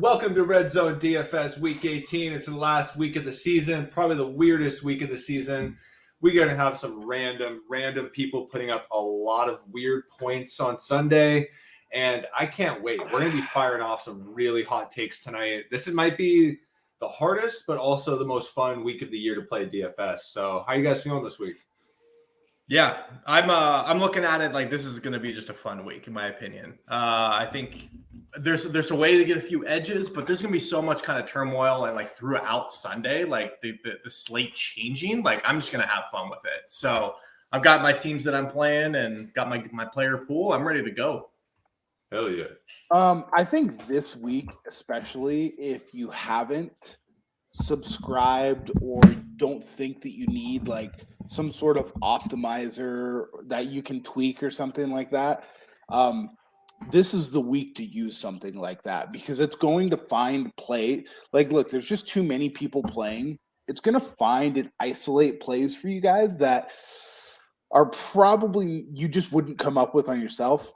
Welcome to Red Zone DFS Week 18. It's the last week of the season, probably the weirdest week of the season. We're going to have some random people putting up a lot of weird points on Sunday, and I can't wait. We're going to be firing off some really hot takes tonight. Might be the hardest, but also the most fun week of the year to play DFS. So how you guys feeling this week? Yeah, I'm looking at it like this is going to be just a fun week, in my opinion. I think there's a way to get a few edges, but there's going to be so much kind of turmoil and like throughout Sunday, like the slate changing. Like I'm just going to have fun with it. So I've got my teams that I'm playing and got my player pool. I'm ready to go. Hell yeah. I think this week, especially if you haven't subscribed or don't think that you need like some sort of optimizer that you can tweak or something like that, this is the week to use something like that because it's going to find play. Like, look, there's just too many people playing. It's going to find and isolate plays for you guys that are probably you just wouldn't come up with on yourself.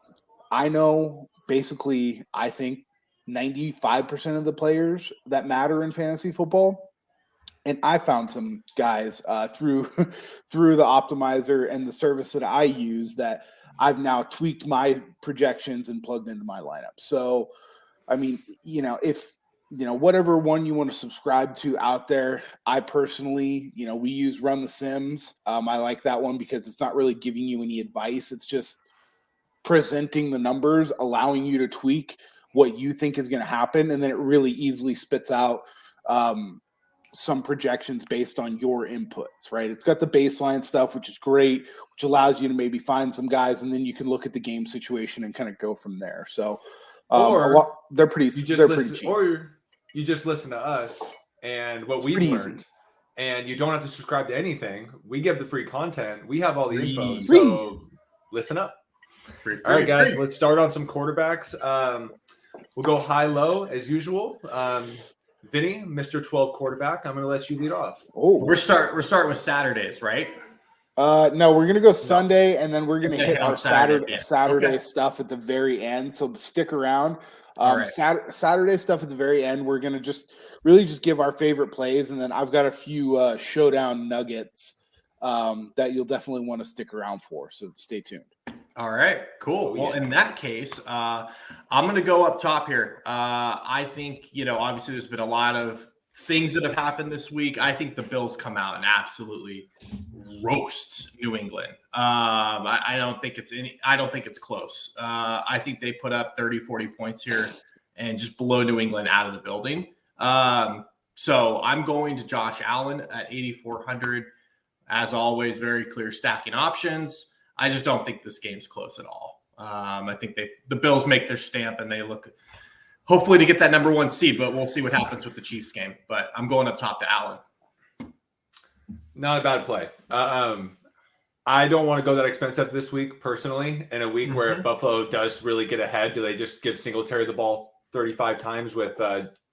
I know basically I think 95% of the players that matter in fantasy football. And I found some guys through the optimizer and the service that I use that I've now tweaked my projections and plugged into my lineup. So, I mean, if whatever one you want to subscribe to out there, I personally, we use Run the Sims. I like that one because it's not really giving you any advice. It's just presenting the numbers, allowing you to tweak what you think is going to happen, and then it really easily spits out some projections based on your inputs, right? It's got the baseline stuff, which is great, which allows you to maybe find some guys, and then you can look at the game situation and kind of go from there. So, they're pretty cheap. Or you just listen to us and what we've learned, and you don't have to subscribe to anything. We give the free content. We have all the info, so listen up. All right, guys, let's start on some quarterbacks. We'll go high-low as usual. Vinnie, Mr. 12 quarterback, I'm going to let you lead off. Oh, we're starting with Saturdays, right? No, we're going to go Sunday, and then we're going to hit our Saturday okay. stuff at the very end. So stick around. Right. Saturday stuff at the very end. We're going to just give our favorite plays, and then I've got a few showdown nuggets that you'll definitely want to stick around for. So stay tuned. All right, cool. Well, in that case, I'm going to go up top here. I think, obviously there's been a lot of things that have happened this week. I think the Bills come out and absolutely roast New England. I don't think it's close. I think they put up 30, 40 points here and just blow New England out of the building. So I'm going to Josh Allen at 8,400. As always, very clear stacking options. I just don't think this game's close at all. I think the Bills make their stamp and they look hopefully to get that number one seed, but we'll see what happens with the Chiefs game. But I'm going up top to Allen. Not a bad play. I don't want to go that expensive this week personally. In a week where if Buffalo does really get ahead, do they just give Singletary the ball 35 times with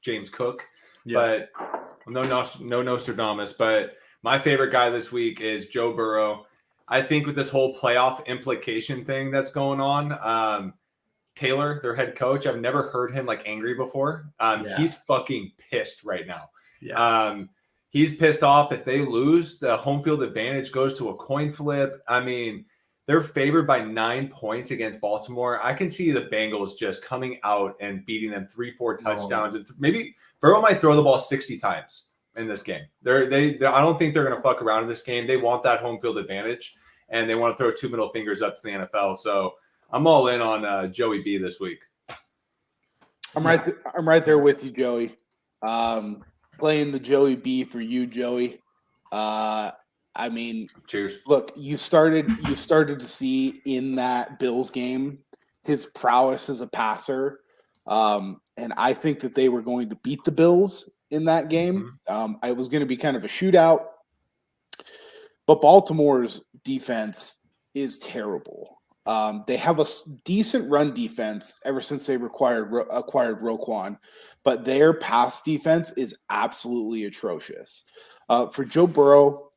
James Cook? Yeah. But no Nostradamus. But my favorite guy this week is Joe Burrow. I think with this whole playoff implication thing that's going on, Taylor, their head coach, I've never heard him like angry before. He's fucking pissed right now. Yeah. He's pissed off. If they lose, the home field advantage goes to a coin flip. I mean, they're favored by 9 points against Baltimore. I can see the Bengals just coming out and beating them 3-4 touchdowns. And maybe Burrow might throw the ball 60 times in this game. I don't think they're going to fuck around in this game. They want that home field advantage, and they want to throw 2 middle fingers up to the NFL. So I'm all in on Joey B this week. I'm right there with you, Joey. Playing the Joey B for you, Joey. I mean, cheers. Look, you started to see in that Bills game his prowess as a passer, and I think that they were going to beat the Bills in that game. It was going to be kind of a shootout, but Baltimore's defense is terrible. They have a decent run defense ever since they acquired Roquan, but their pass defense is absolutely atrocious. For Joe Burrow,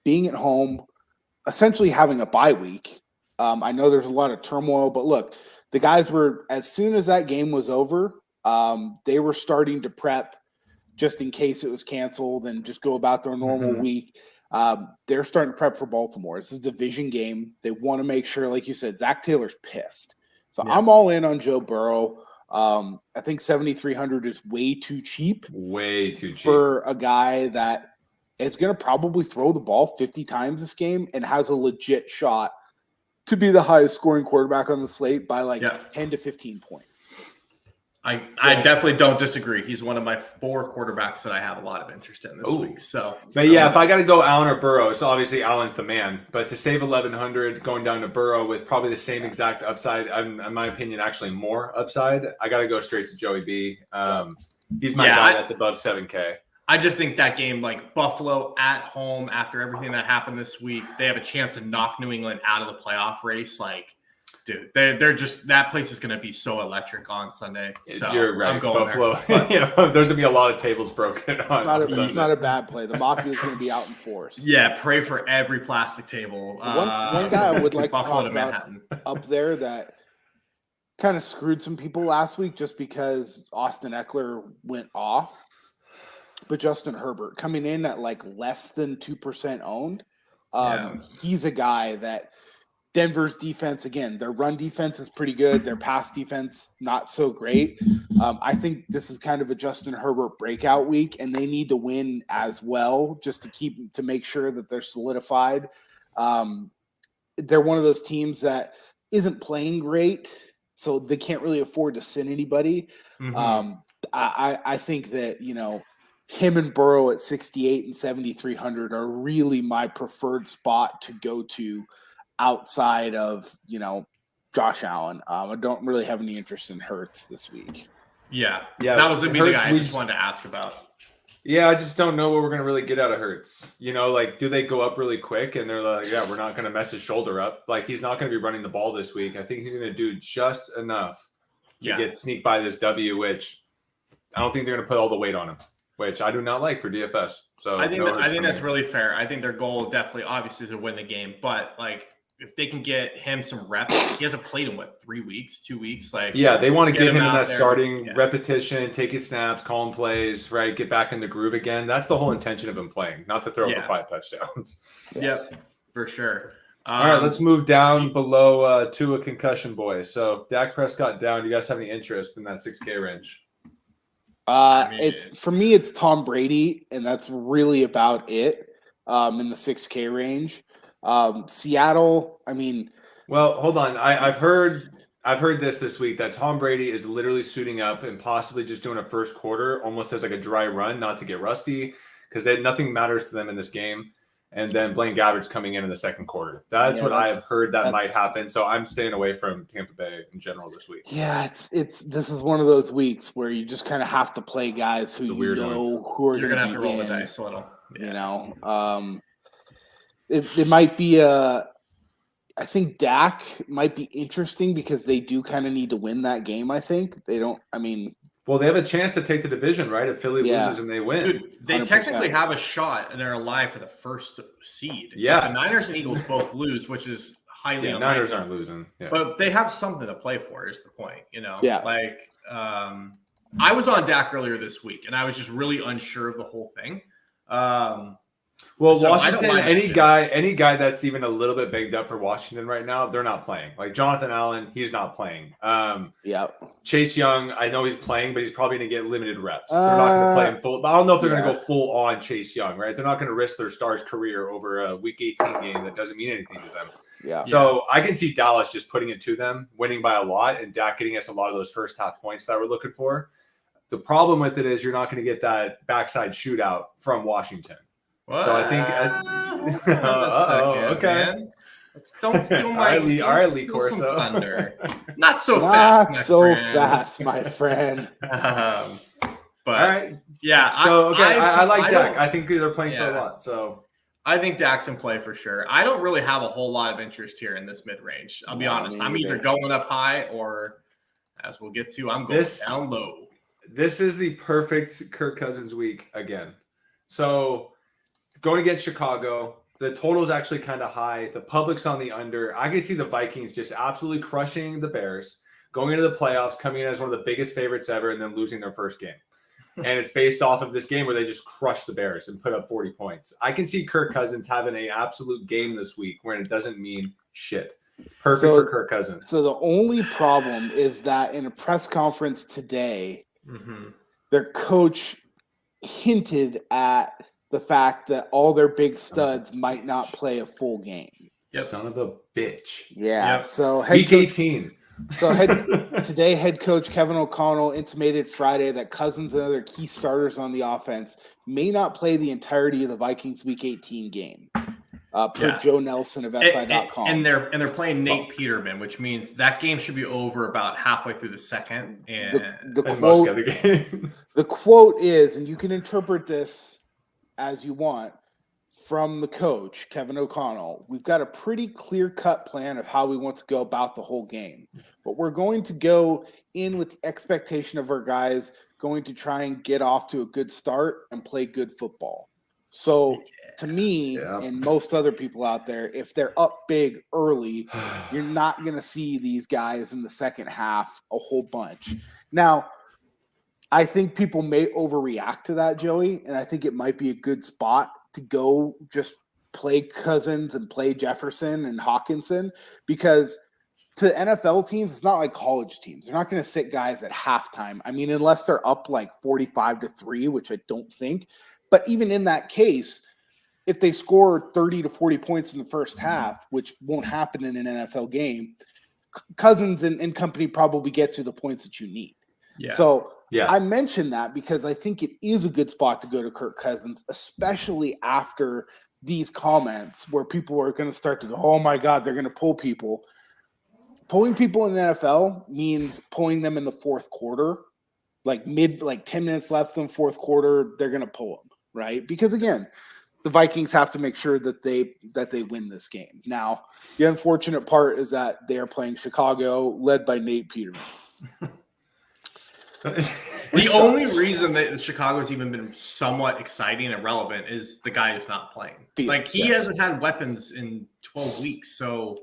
being at home, essentially having a bye week, I know there's a lot of turmoil, but look, the guys were, as soon as that game was over, They were starting to prep just in case it was canceled and just go about their normal week. They're starting to prep for Baltimore. This is a division game. They want to make sure, like you said, Zach Taylor's pissed. So I'm all in on Joe Burrow. I think 7,300 is way too cheap. Way too cheap. For a guy that is going to probably throw the ball 50 times this game and has a legit shot to be the highest scoring quarterback on the slate by 10 to 15 points. I definitely don't disagree. He's one of my 4 quarterbacks that I have a lot of interest in this week. So, but yeah, if I got to go Allen or Burrow, so obviously Allen's the man. But to save 1,100, going down to Burrow with probably the same exact upside, in my opinion, actually more upside, I got to go straight to Joey B. He's my guy that's above 7K. I just think that game, like Buffalo at home, after everything that happened this week, they have a chance to knock New England out of the playoff race. Like, dude, they're just, that place is going to be so electric on Sunday. So you're right. I'm going Buffalo. There, there's going to be a lot of tables broken. It's not a bad play. The Mafia is going to be out in force. Yeah, pray for every plastic table. One guy I would like to Buffalo talk to Manhattan up there that kind of screwed some people last week just because Austin Eckler went off. But Justin Herbert coming in at less than 2% owned. He's a guy that Denver's defense, again, their run defense is pretty good. Their pass defense, not so great. I think this is kind of a Justin Herbert breakout week, and they need to win as well just to make sure that they're solidified. They're one of those teams that isn't playing great, so they can't really afford to send anybody. I think that, him and Burrow at 68 and 7,300 are really my preferred spot to go to outside of, Josh Allen. I don't really have any interest in Hurts this week. Yeah. That was going to be the guy I just wanted to ask about. Yeah, I just don't know what we're going to really get out of Hurts. Do they go up really quick and they're like, yeah, we're not going to mess his shoulder up. He's not going to be running the ball this week. I think he's going to do just enough to sneak by this W, which I don't think they're going to put all the weight on him, which I do not like for DFS. So I think that's really fair. I think their goal definitely, obviously, is to win the game. But if they can get him some reps, he hasn't played in 3 weeks, 2 weeks. They want to get him in that starting repetition, taking snaps, calling plays, right? Get back in the groove again. That's the whole intention of him playing, not to throw for 5 touchdowns. Yep, for sure. All right, let's move down below to a concussion boy. So Dak Prescott down. Do you guys have any interest in that 6K range? It's Tom Brady, and that's really about it in the 6K range. Seattle, well, hold on. I've heard this week that Tom Brady is literally suiting up and possibly just doing a first quarter almost as a dry run, not to get rusty, because nothing matters to them in this game. And then Blaine Gabbert's coming in the second quarter. That's what I have heard that might happen. So I'm staying away from Tampa Bay in general this week. Yeah, this is one of those weeks where you just kind of have to play guys who who are you're gonna have to roll the dice a little. It might be I think Dak might be interesting because they do kind of need to win that game. I think they don't. Well, they have a chance to take the division, right? If Philly loses and they win. Dude, they 100%. Technically have a shot and they're alive for the first seed. Yeah. The Niners and Eagles both lose, which is highly unlikely. Niners aren't losing. Yeah. But they have something to play for is the point, Yeah. I was on Dak earlier this week and I was just really unsure of the whole thing. Washington, any guy that's even a little bit banged up for Washington right now, they're not playing. Jonathan Allen, he's not playing. Chase Young, I know he's playing, but he's probably going to get limited reps. They're not going to play him full. But I don't know if they're going to go full on Chase Young, right? They're not going to risk their star's career over a Week 18 game that doesn't mean anything to them. Yeah. So I can see Dallas just putting it to them, winning by a lot, and Dak getting us a lot of those first half points that we're looking for. The problem with it is you're not going to get that backside shootout from Washington. What? So I think okay. Man. Don't steal my Lee Corso. Thunder. Not so fast. Not so fast, my friend. But all right. Yeah. I like Dak. I think they're playing for a lot. So I think Dak's in play for sure. I don't really have a whole lot of interest here in this mid range. I'll be honest. I'm either going up high or, as we'll get to, I'm going down low. This is the perfect Kirk Cousins week again. So going against Chicago, the total is actually kind of high. The public's on the under. I can see the Vikings just absolutely crushing the Bears. going into the playoffs, coming in as one of the biggest favorites ever, and then losing their first game. And it's based off of this game where they just crushed the Bears and put up 40 points. I can see Kirk Cousins having an absolute game this week when it doesn't mean shit. It's perfect for Kirk Cousins. So the only problem is that in a press conference today, their coach hinted at the fact that all their big studs might not play a full game. Yep. Son of a bitch. Yeah. Yep. So week 18. So today, head coach Kevin O'Connell intimated Friday that Cousins and other key starters on the offense may not play the entirety of the Vikings Week 18 game. Per Joe Nelson of SI.com. And they're playing Nate Peterman, which means that game should be over about halfway through the second. And the quote is, and you can interpret this as you want, from the coach, Kevin O'Connell, we've got a pretty clear-cut plan of how we want to go about the whole game. But we're going to go in with the expectation of our guys going to try and get off to a good start and play good football. So to me and most other people out there, if they're up big early, you're not going to see these guys in the second half a whole bunch. Now, I think people may overreact to that, Joey, and I think it might be a good spot to go just play Cousins and play Jefferson and Hawkinson, because to NFL teams, it's not like college teams. They're not going to sit guys at halftime. I mean, unless they're up like 45-3, which I don't think. But even in that case, if they score 30 to 40 points in the first half, which won't happen in an NFL game, Cousins and company probably gets you the points that you need. Yeah. So I mentioned that because I think it is a good spot to go to Kirk Cousins, especially after these comments where people are going to start to go, oh my God, they're going to pull people. Pulling people in the NFL means pulling them in the fourth quarter, like 10 minutes left in the fourth quarter, they're going to pull them, right? Because again, the Vikings have to make sure that they win this game. Now, the unfortunate part is that they are playing Chicago, led by Nate Peterman. The only reason that Chicago's even been somewhat exciting and relevant is the guy who's not playing. Like, he hasn't had weapons in 12 weeks, so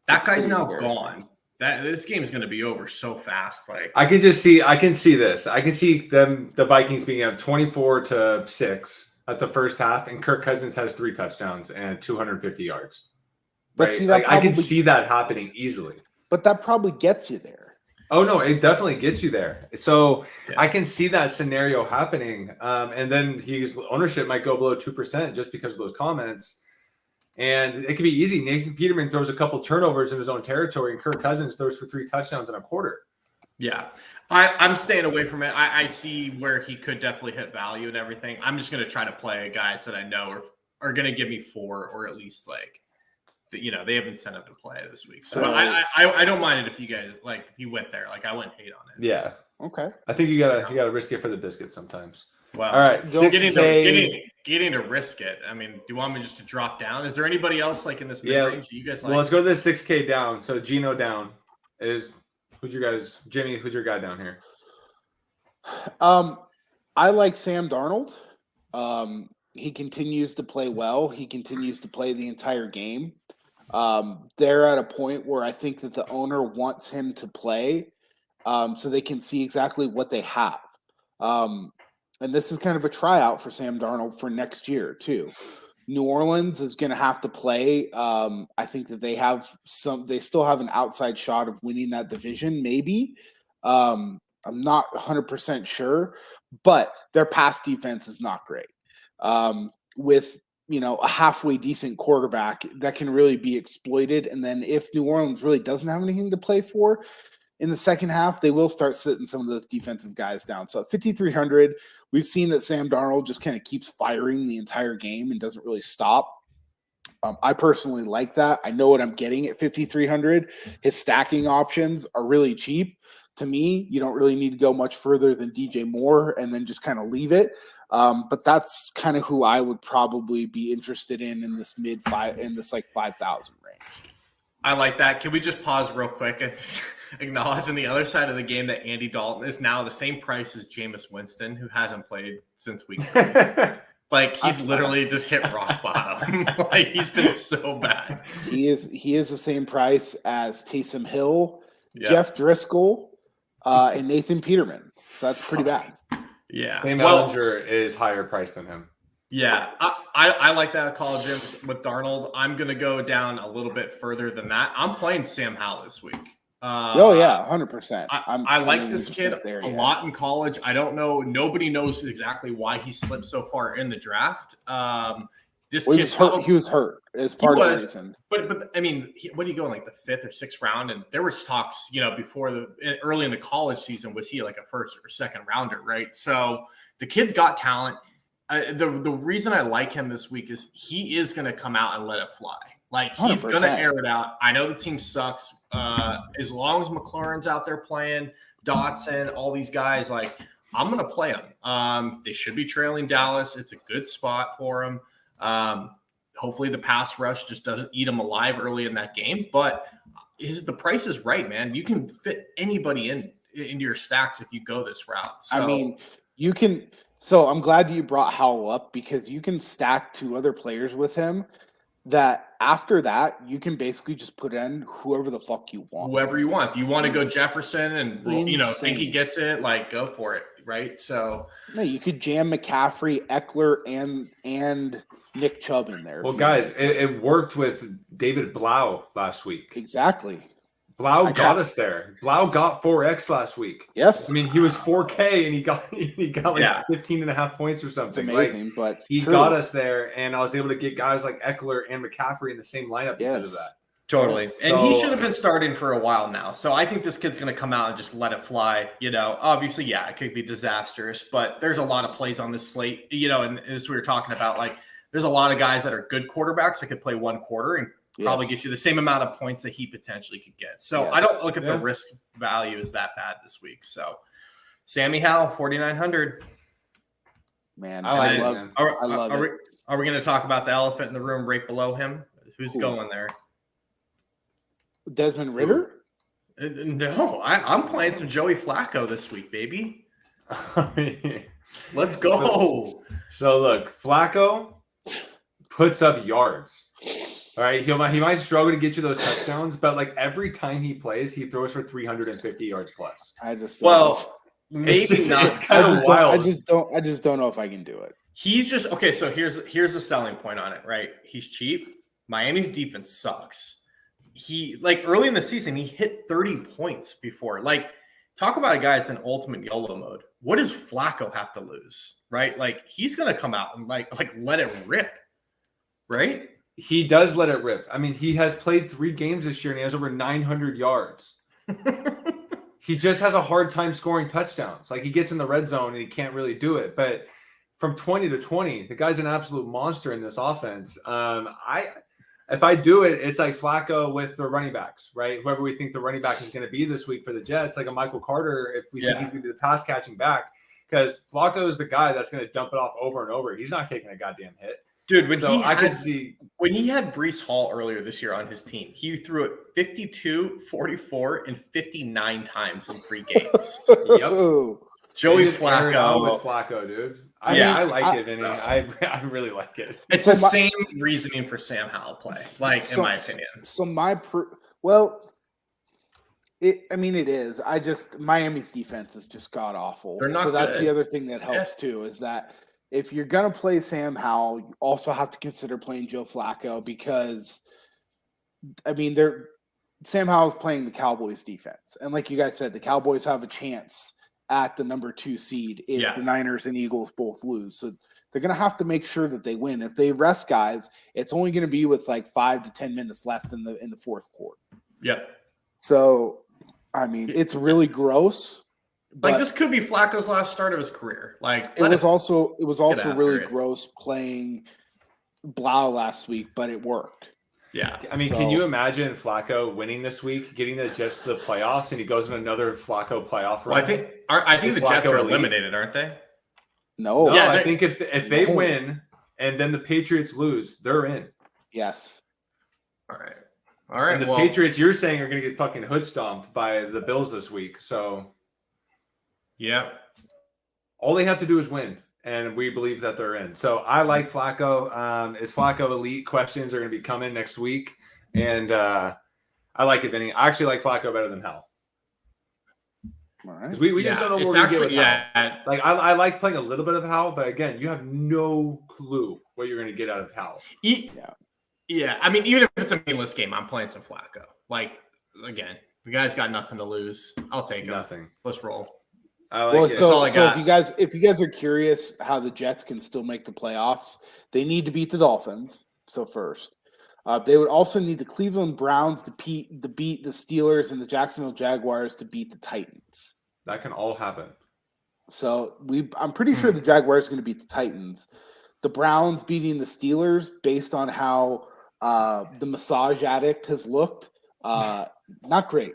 that guy's now gone. This game is going to be over so fast. Like, I can see this. I can see the Vikings being up 24-6 at the first half, and Kirk Cousins has 3 touchdowns and 250 yards. But right? see, that I can see that happening easily. But that probably gets you there. Oh, no, it definitely gets you there. So I can see that scenario happening. And then his ownership might go below 2% just because of those comments. And it could be easy. Nathan Peterman throws a couple turnovers in his own territory, and Kirk Cousins throws for 3 touchdowns in a quarter. Yeah, I'm staying away from it. I see where he could definitely hit value and everything. I'm just going to try to play guys that I know are going to give me 4 or at least like, they have incentive to play this week. So I don't mind it if you guys if you went there. Like, I wouldn't hate on it. Yeah. Okay. I think you gotta risk it for the biscuit sometimes. Well, all right. Getting to risk it. I mean, do you want me just to drop down? Is there anybody else like in this mid range you guys like? Well, let's go to the 6K down. So Gino down who's your guys? Jimmy, who's your guy down here? I like Sam Darnold. He continues to play well. He continues to play the entire game. They're at a point where I think that the owner wants him to play so they can see exactly what they have. And this is kind of a tryout for Sam Darnold for next year, too. New Orleans is going to have to play. I think that they still have an outside shot of winning that division, maybe. I'm not 100% sure, but their pass defense is not great. With a halfway decent quarterback that can really be exploited. And then if New Orleans really doesn't have anything to play for in the second half, they will start sitting some of those defensive guys down. So at 5,300, we've seen that Sam Darnold just kind of keeps firing the entire game and doesn't really stop. I personally like that. I know what I'm getting at 5,300. His stacking options are really cheap. To me, you don't really need to go much further than DJ Moore and then just kind of leave it. But that's kind of who I would probably be interested in this like 5,000 range. I like that. Can we just pause real quick and acknowledge on the other side of the game that Andy Dalton is now the same price as Jameis Winston, who hasn't played since week 3. Like, he's literally just hit rock bottom. Like, he's been so bad. He is the same price as Taysom Hill, Jeff Driscoll, and Nathan Peterman. So that's pretty bad. Yeah. Sam Ellinger is higher priced than him. Yeah, I like that call, Jim, with Darnold. I'm going to go down a little bit further than that. I'm playing Sam Howell this week. 100%. I like this kid a lot in college. I don't know. Nobody knows exactly why he slipped so far in the draft. He was hurt as part of the reason. But I mean, what do you go in like the 5th or 6th round? And there was talks, before early in the college season, was he like a 1st or 2nd rounder, right? So the kid's got talent. The reason I like him this week is he is going to come out and let it fly. Like, he's going to air it out. I know the team sucks. As long as McLaurin's out there playing, Dotson, all these guys, like, I'm going to play them. They should be trailing Dallas. It's a good spot for them. Hopefully the pass rush just doesn't eat them alive early in that game. But the price is right, man. You can fit anybody into your stacks if you go this route. So, I mean, you can – so I'm glad you brought Howell up because you can stack 2 other players with him that after that, you can basically just put in whoever the fuck you want. Whoever you want. If you want to go Jefferson and, think he gets it, like, go for it, right? So no, you could jam McCaffrey, Eckler, and Nick Chubb in there. Well, guys, it worked with David Blau last week. Exactly. Blau got us there. Blau got 4X last week. Yes. I mean, he was 4K and he got like 15 and a half points or something. It's amazing, but he got us there, and I was able to get guys like Eckler and McCaffrey in the same lineup because of that. Totally. And he should have been starting for a while now. So I think this kid's going to come out and just let it fly. Obviously, it could be disastrous, but there's a lot of plays on this slate, and as we were talking about, like, there's a lot of guys that are good quarterbacks that could play one quarter and probably get you the same amount of points that he potentially could get. So I don't look at the risk value as that bad this week. So Sammy Howell, 4,900. Man, I love it. Are we going to talk about the elephant in the room right below him? Who's going there? Desmond Ridder? No, I'm playing some Joey Flacco this week, baby. Let's go. So look, Flacco puts up yards. All right, he might struggle to get you those touchdowns, but like every time he plays, he throws for 350 yards plus. Maybe not. It's kind of wild. I just don't know if I can do it. He's just okay. So here's the selling point on it, right? He's cheap. Miami's defense sucks. He early in the season, he hit 30 points before. Like, talk about a guy that's in ultimate YOLO mode. What does Flacco have to lose, right? Like, he's gonna come out and like let it rip, right? He does let it rip. I mean, he has played 3 games this year and he has over 900 yards. He just has a hard time scoring touchdowns. Like, he gets in the red zone and he can't really do it. But from 20 to 20, the guy's an absolute monster in this offense. If I do it, it's like Flacco with the running backs, right? Whoever we think the running back is going to be this week for the Jets, like a Michael Carter, if we think he's going to be the pass catching back, because Flacco is the guy that's going to dump it off over and over. He's not taking a goddamn hit. Dude, when he had Breece Hall earlier this year on his team, he threw it 52, 44, and 59 times in 3 games. Yep. Joey Flacco. With Flacco, dude. I like it, Vinnie. I really like it. It's the same reasoning for Sam Howell play, in my opinion. So it is. Miami's defense is just god awful. They're not so that's good. The other thing that helps too, is that if you're gonna play Sam Howell, you also have to consider playing Joe Flacco because, Sam Howell's playing the Cowboys defense, and like you guys said, the Cowboys have a chance at the number 2 seed if the Niners and Eagles both lose. So they're going to have to make sure that they win. If they rest guys, it's only going to be with like 5 to 10 minutes left in the fourth quarter. Yep. So, it's really gross. Like, this could be Flacco's last start of his career. Like, it was also really gross playing Blau last week, but it worked. Yeah. Can you imagine Flacco winning this week, getting just the playoffs, and he goes in another Flacco playoff run? Well, I think the Jets are eliminated, aren't they? No. Yeah, I think if they win and then the Patriots lose, they're in. Yes. All right. And the Patriots, you're saying, are going to get fucking hood stomped by the Bills this week. So, yeah. All they have to do is win. And we believe that they're in. So I like Flacco. Is Flacco elite? Questions are going to be coming next week. And I like it, Vinny. I actually like Flacco better than Howell. All right. Because we just don't know what we're going to get with Hal. Like, I like playing a little bit of Hal, but again, you have no clue what you're going to get out of Hal. Yeah. I mean, even if it's a meaningless game, I'm playing some Flacco. Like, again, the guy's got nothing to lose. I'll take him. Nothing. Let's roll. I like it. So if you guys are curious how the Jets can still make the playoffs, they need to beat the Dolphins. So first, they would also need the Cleveland Browns to beat the Steelers and the Jacksonville Jaguars to beat the Titans. That can all happen. So I'm pretty sure the Jaguars are going to beat the Titans. The Browns beating the Steelers based on how the massage addict has looked, not great.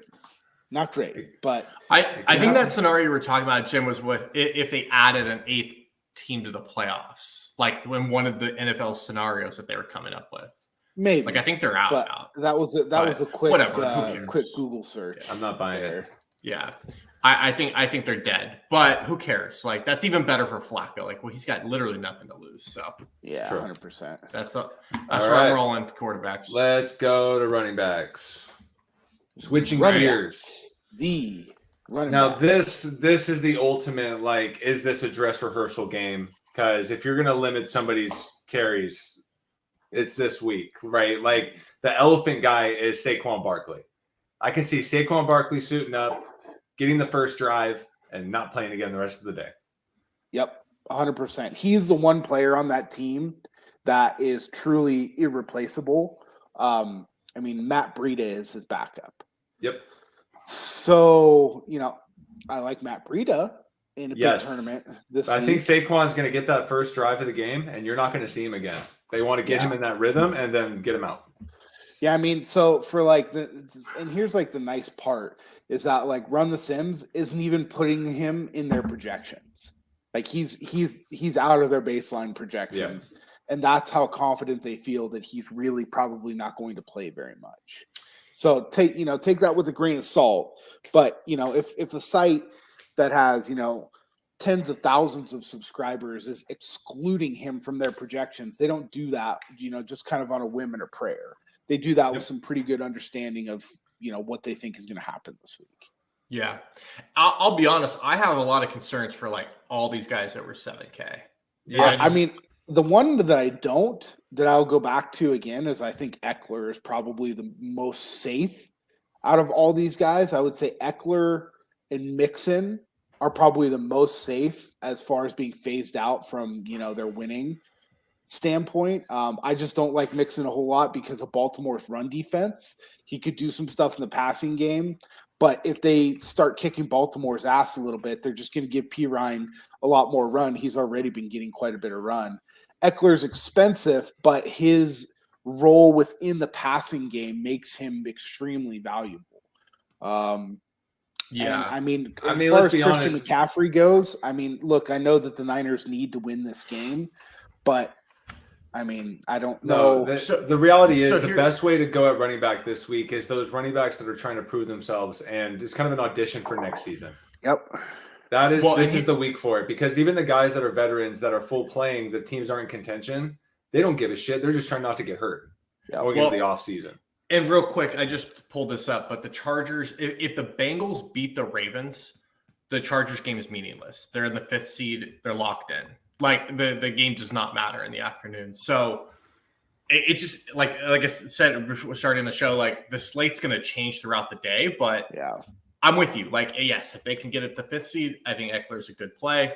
Not great, but I think that scenario you were talking about, Jim, was with if they added an 8th team to the playoffs, like when one of the NFL scenarios that they were coming up with. Maybe. Like I think they're out. That was a quick quick Google search. I'm not buying it. Yeah, I think they're dead. But who cares? Like that's even better for Flacco. Like he's got literally nothing to lose. So yeah, 100%. That's where I'm rolling with quarterbacks. Let's go to running backs. Switching gears. Now this is the ultimate, like, is this a dress rehearsal game? Because if you're going to limit somebody's carries, it's this week, right? Like the elephant guy is Saquon Barkley. I can see Saquon Barkley suiting up, getting the first drive, and not playing again the rest of the day. Yep, 100%. He's the one player on that team that is truly irreplaceable. I mean, Matt Breida is his backup. Yep. So, I like Matt Breida in a big tournament this week. I think Saquon's going to get that first drive of the game, and you're not going to see him again. They want to get him in that rhythm and then get him out. Yeah, I mean, so for and here's like the nice part is that like Run the Sims isn't even putting him in their projections. Like he's out of their baseline projections. Yeah. And that's how confident they feel that he's really probably not going to play very much. So take that with a grain of salt. But, if a site that has, tens of thousands of subscribers is excluding him from their projections, they don't do that, just kind of on a whim and a prayer. They do that with some pretty good understanding of, what they think is going to happen this week. Yeah. I'll be honest. I have a lot of concerns for like all these guys that were 7K. Yeah. I mean, the one that I'll go back to again is I think Eckler is probably the most safe out of all these guys. I would say Eckler and Mixon are probably the most safe as far as being phased out from, their winning standpoint. I just don't like Mixon a whole lot because of Baltimore's run defense. He could do some stuff in the passing game, but if they start kicking Baltimore's ass a little bit, they're just going to give Pirine a lot more run. He's already been getting quite a bit of run. Eckler's expensive, but his role within the passing game makes him extremely valuable. As far as Christian McCaffrey goes, look, I know that the Niners need to win this game, but I don't know. The reality is the best way to go at running back this week is those running backs that are trying to prove themselves, and it's kind of an audition for next season. Yep. This is the week for it, because even the guys that are veterans that are full playing, the teams aren't in contention. They don't give a shit. They're just trying not to get hurt going into the offseason. And real quick, I just pulled this up, but the Chargers, if the Bengals beat the Ravens, the Chargers game is meaningless. They're in the 5th seed. They're locked in. Like the game does not matter in the afternoon. So it just like I said before starting the show, like the slate's going to change throughout the day, but I'm with you. Like, yes, if they can get it the 5th seed, I think Eckler's a good play.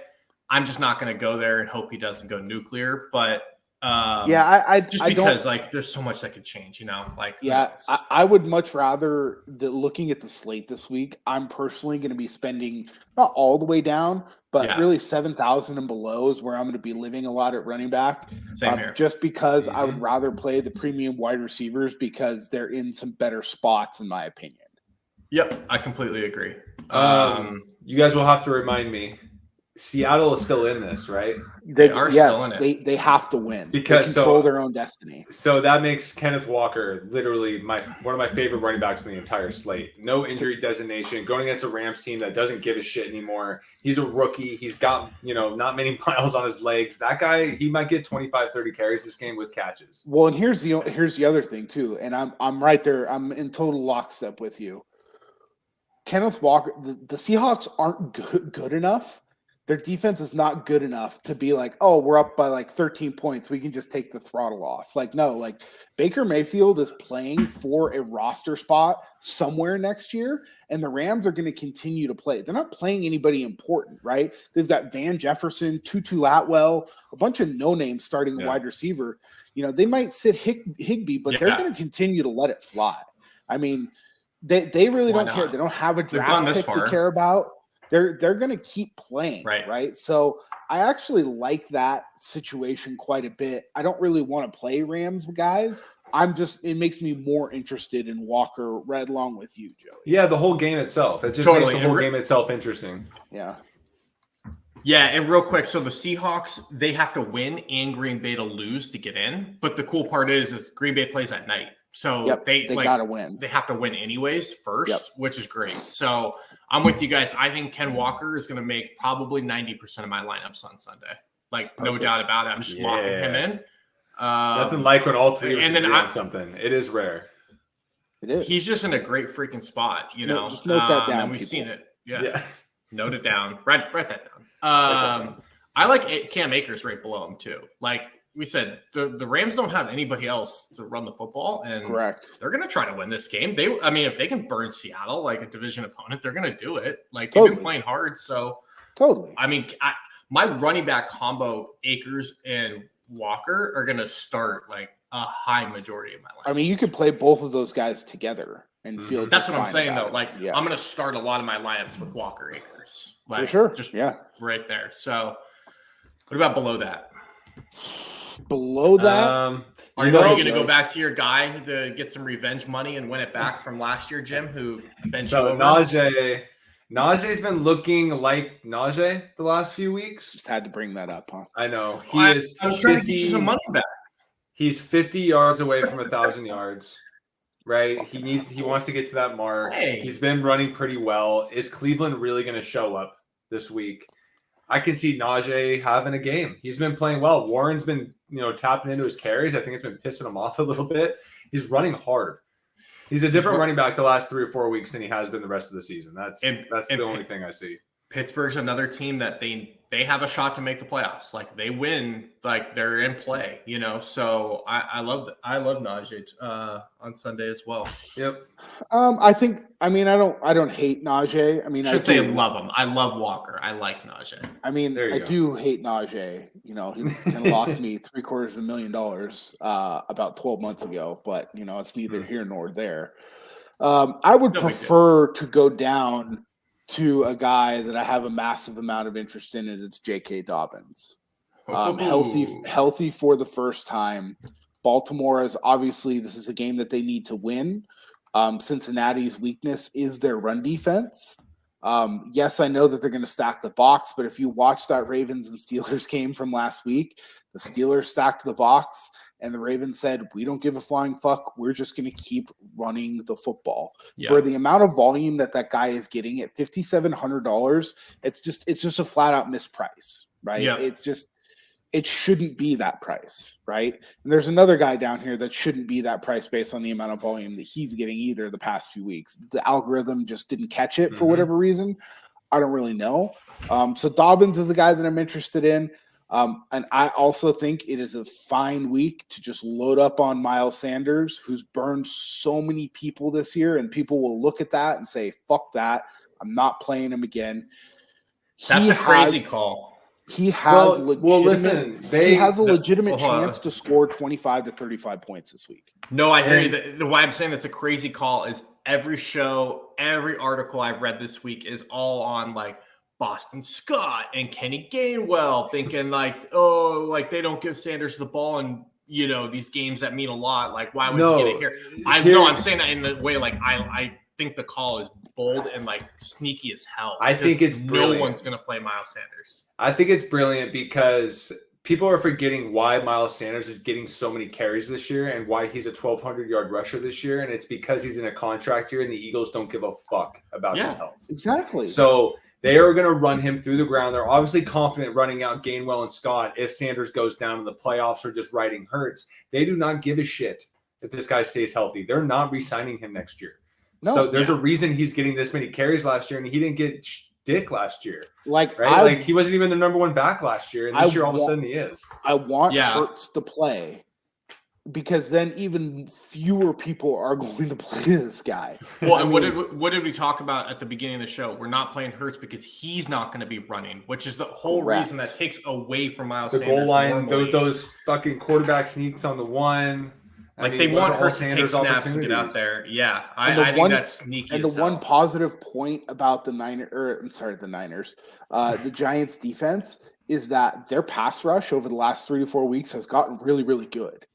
I'm just not going to go there and hope he doesn't go nuclear. But because there's so much that could change, I would much rather looking at the slate this week. I'm personally going to be spending not all the way down, but really 7,000 and below is where I'm going to be living a lot at running back. Same here. Just because I would rather play the premium wide receivers because they're in some better spots, in my opinion. Yep, I completely agree. You guys will have to remind me. Seattle is still in this, right? They are still in it. They have to win because they control their own destiny. So that makes Kenneth Walker literally one of my favorite running backs in the entire slate. No injury designation, going against a Rams team that doesn't give a shit anymore. He's a rookie. He's got, not many miles on his legs. That guy, he might get 25, 30 carries this game with catches. Well, and here's the other thing too, and I'm right there. I'm in total lockstep with you. Kenneth Walker, the Seahawks aren't good enough. Their defense is not good enough to be like, oh, we're up by like 13 points. We can just take the throttle off. Like, no, like Baker Mayfield is playing for a roster spot somewhere next year, and the Rams are going to continue to play. They're not playing anybody important, right? They've got Van Jefferson, Tutu Atwell, a bunch of no-names starting wide receiver. You know, they might sit Higbee, but they're going to continue to let it fly. I mean, they really don't care. They don't have a draft pick to care about. They're going to keep playing, right? So I actually like that situation quite a bit. I don't really want to play Rams guys. It makes me more interested in Walker right along with you, Joey. Yeah, the whole game itself. It just makes the whole game itself interesting. Yeah. Yeah, and real quick, so the Seahawks, they have to win and Green Bay to lose to get in. But the cool part is Green Bay plays at night. So they got to win. They have to win anyways first, which is great. So I'm with you guys. I think Ken Walker is going to make probably 90% of my lineups on Sunday. Like, no doubt about it. I'm just locking him in. Nothing like when all three of us agree on something. It is rare. It is. He's just in a great freaking spot, you know. Just note that down. And we've seen it. Yeah. Note it down. Write that down. I like Cam Akers right below him too. Like we said, the Rams don't have anybody else to run the football, and they're going to try to win this game. If they can burn Seattle like a division opponent, they're going to do it. Like they've been playing hard, so I mean, my running back combo, Akers and Walker, are going to start like a high majority of my life. I mean, you could play both of those guys together and feel. That's what I'm saying, though. Like, I'm going to start a lot of my lineups with Walker, Akers, like, for sure. Just right there. So, what about below that? Below that, are you going to go back to your guy to get some revenge money and win it back from last year, Jim? Who bent you over? Najee's been looking like Najee the last few weeks. Just had to bring that up, huh? I know I was trying to get you some money back. He's 50 yards away from 1,000 yards. Right? He wants to get to that mark. Hey. He's been running pretty well. Is Cleveland really going to show up this week? I can see Najee having a game. He's been playing well. Warren's been, tapping into his carries. I think it's been pissing him off a little bit. He's running hard. He's a different running back the last 3 or 4 weeks than he has been the rest of the season. That's the only thing I see. Pittsburgh's another team that they have a shot to make the playoffs. Like they win, like they're in play, So I love Najee on Sunday as well. Yep. I don't hate Najee. I mean, I say love him. I love Walker. I like Najee. I mean, I do hate Najee. He kind of lost me $750,000 about 12 months ago, but it's neither here nor there. I would prefer to go down to a guy that I have a massive amount of interest in, and it's J.K. Dobbins. Healthy for the first time. Baltimore is obviously, this is a game that they need to win. Cincinnati's weakness is their run defense. Yes, I know that they're going to stack the box, but if you watch that Ravens and Steelers game from last week, the Steelers stacked the box, and the Ravens said, we don't give a flying fuck. We're just going to keep running the football. Yeah. For the amount of volume that guy is getting at $5,700, it's just a flat out misprice, right? Yeah. It shouldn't be that price, right? And there's another guy down here that shouldn't be that price based on the amount of volume that he's getting either the past few weeks. The algorithm just didn't catch it for whatever reason. I don't really know. So Dobbins is the guy that I'm interested in. And I also think it is a fine week to just load up on Miles Sanders, who's burned so many people this year, and people will look at that and say, fuck that. I'm not playing him again. That's a crazy call. He has he has a legitimate chance to score 25 to 35 points this week. No, I hear you. The why I'm saying it's a crazy call is every show, every article I've read this week is all on like Boston Scott and Kenny Gainwell thinking like they don't give Sanders the ball and these games that mean a lot. Like, why would he get it here? I'm saying that in the way like I think the call is bold and like sneaky as hell. I think it's brilliant. No one's gonna play Miles Sanders. I think it's brilliant because people are forgetting why Miles Sanders is getting so many carries this year and why he's a 1,200-yard rusher this year. And it's because he's in a contract year and the Eagles don't give a fuck about his health. Exactly. So they are going to run him through the ground. They're obviously confident running out Gainwell and Scott if Sanders goes down in the playoffs or just riding Hurts. They do not give a shit if this guy stays healthy. They're not re-signing him next year. So there's a reason he's getting this many carries last year, and he didn't get dick last year. Like he wasn't even the number one back last year, and this year all of a sudden he is. I want Hurts to play, because then even fewer people are going to play this guy. Well, and what did we talk about at the beginning of the show? We're not playing Hurts because he's not going to be running, which is the whole reason that takes away from Miles Sanders. The goal line, those fucking quarterback sneaks on the one. They want Hurts to take snaps and get out there. Yeah, I think that's sneaky. And the one positive point about the Giants defense is that their pass rush over the last 3 to 4 weeks has gotten really, really good.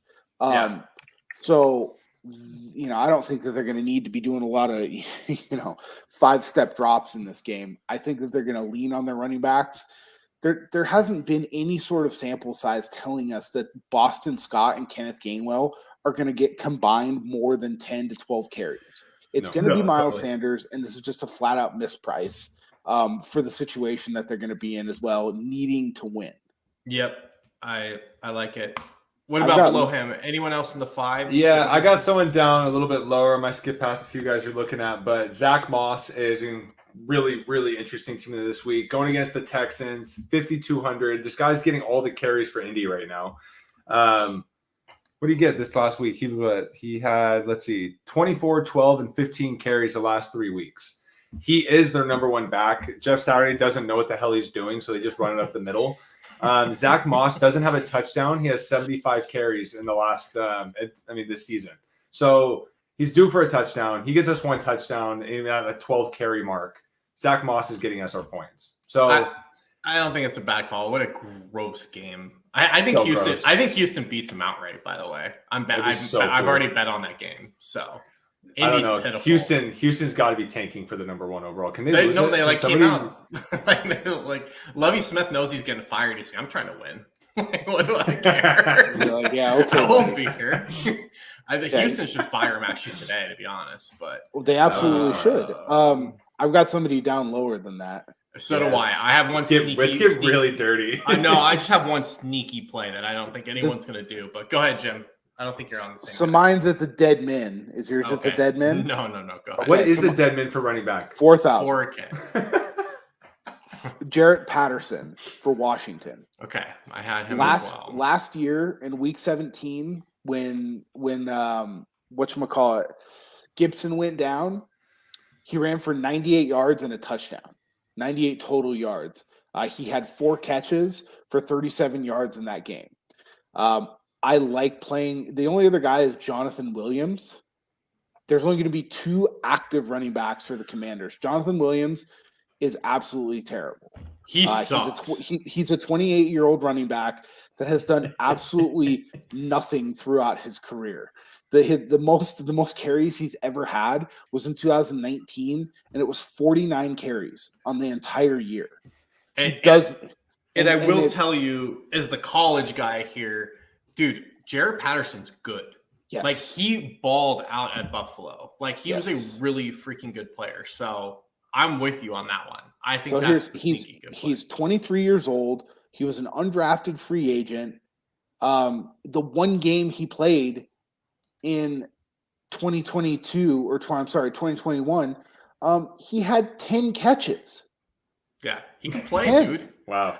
So, I don't think that they're going to need to be doing a lot of, 5-step drops in this game. I think that they're going to lean on their running backs. There hasn't been any sort of sample size telling us that Boston Scott and Kenneth Gainwell are going to get combined more than 10 to 12 carries. It's going to be Miles Sanders, and this is just a flat-out misprice for the situation that they're going to be in as well, needing to win. Yep, I like it. What about below him? Anyone else in the 5s? Yeah, I got someone down a little bit lower. I might skip past a few guys you're looking at, but Zach Moss is in really, really interesting to me this week. Going against the Texans, 5,200. This guy's getting all the carries for Indy right now. What did he get this last week? He had, 24, 12, and 15 carries the last 3 weeks. He is their number one back. Jeff Saturday doesn't know what the hell he's doing, so they just run it up the middle. Zach Moss doesn't have a touchdown. He has 75 carries in the last, this season. So he's due for a touchdown. He gets us one touchdown even at a 12 carry mark. Zach Moss is getting us our points. So I don't think it's a bad call. What a gross game. I think Houston. Gross. I think Houston beats them outright. By the way, I've already bet on that game. So Indy's I don't know. Pitiful. Houston's got to be tanking for the number one overall. Can they? Lose no, it? They came out like Lovie Smith knows he's getting fired. He's like, I'm trying to win. What do I care? Okay. I won't be here. I think Houston should fire him actually today, to be honest. But they absolutely should. I've got somebody down lower than that. So do I. I have one sneaky. Let's get really dirty. I know. I just have one sneaky play that I don't think anyone's going to do. But go ahead, Jim. I don't think you're on the same. So mine's at the dead men. Is yours at the dead men? No. Go ahead. What is the dead men for running back? 4,000. 4K. Jarrett Patterson for Washington. Okay, I had him as well. Last year in Week 17, when whatchamacallit, Gibson went down, he ran for 98 yards and a touchdown. 98 total yards. He had 4 catches for 37 yards in that game. I like playing. The only other guy is Jonathan Williams. There's only going to be 2 active running backs for the Commanders. Jonathan Williams is absolutely terrible. He sucks. He's a 28-year-old running back that has done absolutely nothing throughout his career. The most carries he's ever had was in 2019, and it was 49 carries on the entire year. And I will tell you, as the college guy here, dude, Jarrett Patterson's good. Yes. Like, he balled out at Buffalo. Like, he was a really freaking good player. So I'm with you on that one. I think he's 23 years old. He was an undrafted free agent. The one game he played in 2021, he had 10 catches. Yeah, he can play, dude. Wow.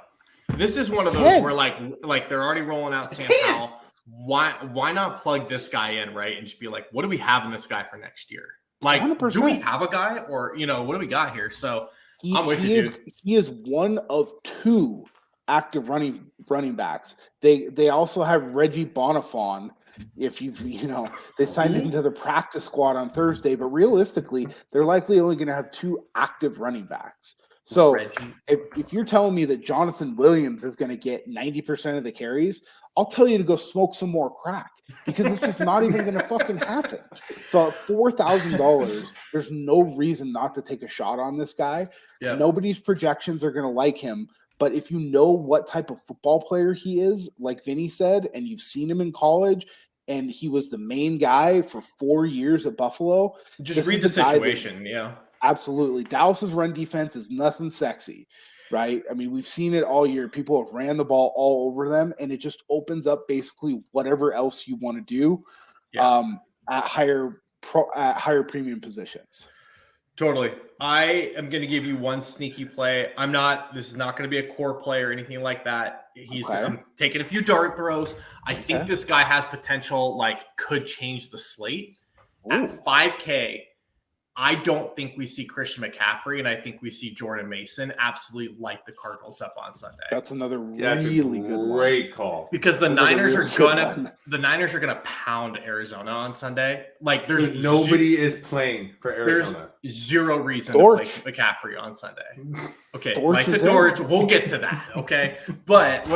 This is one of those where like they're already rolling out Sam Howell. Why not plug this guy in, right? And just be like, what do we have in this guy for next year? Like, 100%. Do we have a guy, or what do we got here? So I'm with you, dude. He is one of 2 active running backs. They also have Reggie Bonifon. If they signed him to the practice squad on Thursday, but realistically, they're likely only going to have 2 active running backs. So if you're telling me that Jonathan Williams is going to get 90% of the carries, I'll tell you to go smoke some more crack, because it's just not even going to fucking happen. So at $4,000, there's no reason not to take a shot on this guy. Yeah. Nobody's projections are going to like him. But if you know what type of football player he is, like Vinnie said, and you've seen him in college, and he was the main guy for 4 years at Buffalo. Just read the situation, yeah. Absolutely. Dallas's run defense is nothing sexy, right? I mean, we've seen it all year. People have ran the ball all over them, and it just opens up basically whatever else you want to do at higher at higher premium positions. Totally. I am going to give you one sneaky play. This is not going to be a core play or anything like that. I'm taking a few dart throws. I think this guy has potential, could change the slate. Ooh. At 5K, I don't think we see Christian McCaffrey, and I think we see Jordan Mason absolutely light the Cardinals up on Sunday. That's another really great call. Because the Niners are gonna pound Arizona on Sunday. There's nobody is playing for Arizona. There's zero reason to play McCaffrey on Sunday. Okay, Dortch. We'll get to that. Okay, but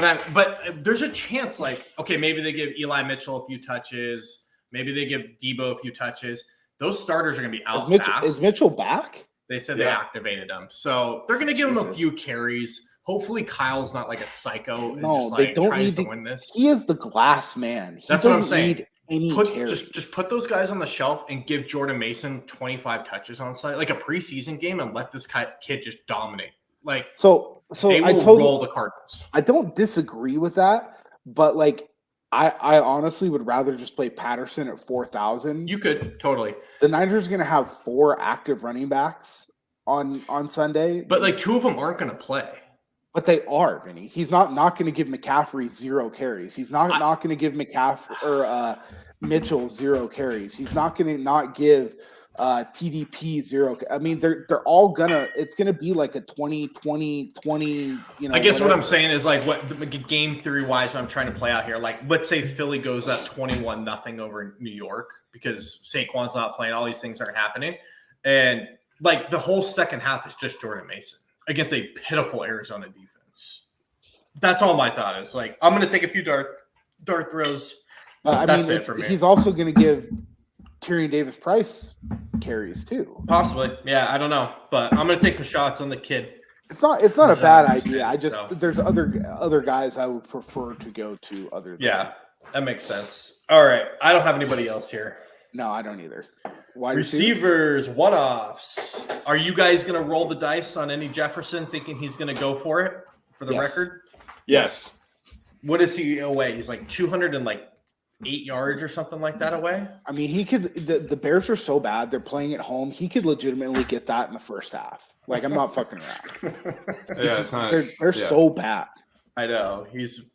there's a chance. Maybe they give Eli Mitchell a few touches. Maybe they give Debo a few touches. Those starters are going to be out fast. Is Mitchell back? They said they activated him. So they're going to give him a few carries. Hopefully Kyle's not like a psycho and they don't tries need to win this. He is the glass man. That's what I'm saying. Just put those guys on the shelf and give Jordan Mason 25 touches on site, like a preseason game, and let this kid just dominate. So they will roll the Cardinals. I don't disagree with that, but I honestly would rather just play Patterson at 4,000. You could, totally. The Niners are going to have 4 active running backs on Sunday. But 2 of them aren't going to play. But they are, Vinny. He's not going to give McCaffrey 0 carries. He's not going to give McCaffrey or Mitchell 0 carries. He's not going to not give TDP 0. I mean, they're all it's gonna be like a 20. I guess what I'm saying is what game theory wise I'm trying to play out here. Let's say Philly goes up 21-0 over New York because Saquon's not playing, all these things aren't happening, and the whole second half is just Jordan Mason against a pitiful Arizona defense. That's all my thought is. I'm gonna take a few dart throws. That's it for me. He's also gonna give Tyrion Davis-Price carries too. Possibly. Yeah, I don't know. But I'm going to take some shots on the kid. It's not a bad idea. There's other guys I would prefer to go to other than. Yeah, that makes sense. All right. I don't have anybody else here. No, I don't either. Wide receivers, one-offs. Are you guys going to roll the dice on any Jefferson thinking he's going to go for it for the record? Yes. What is he away? He's 208 yards or something like that away. I mean, he could. The Bears are so bad; they're playing at home. He could legitimately get that in the first half. I'm not fucking around. It's not. They're so bad. I know he's.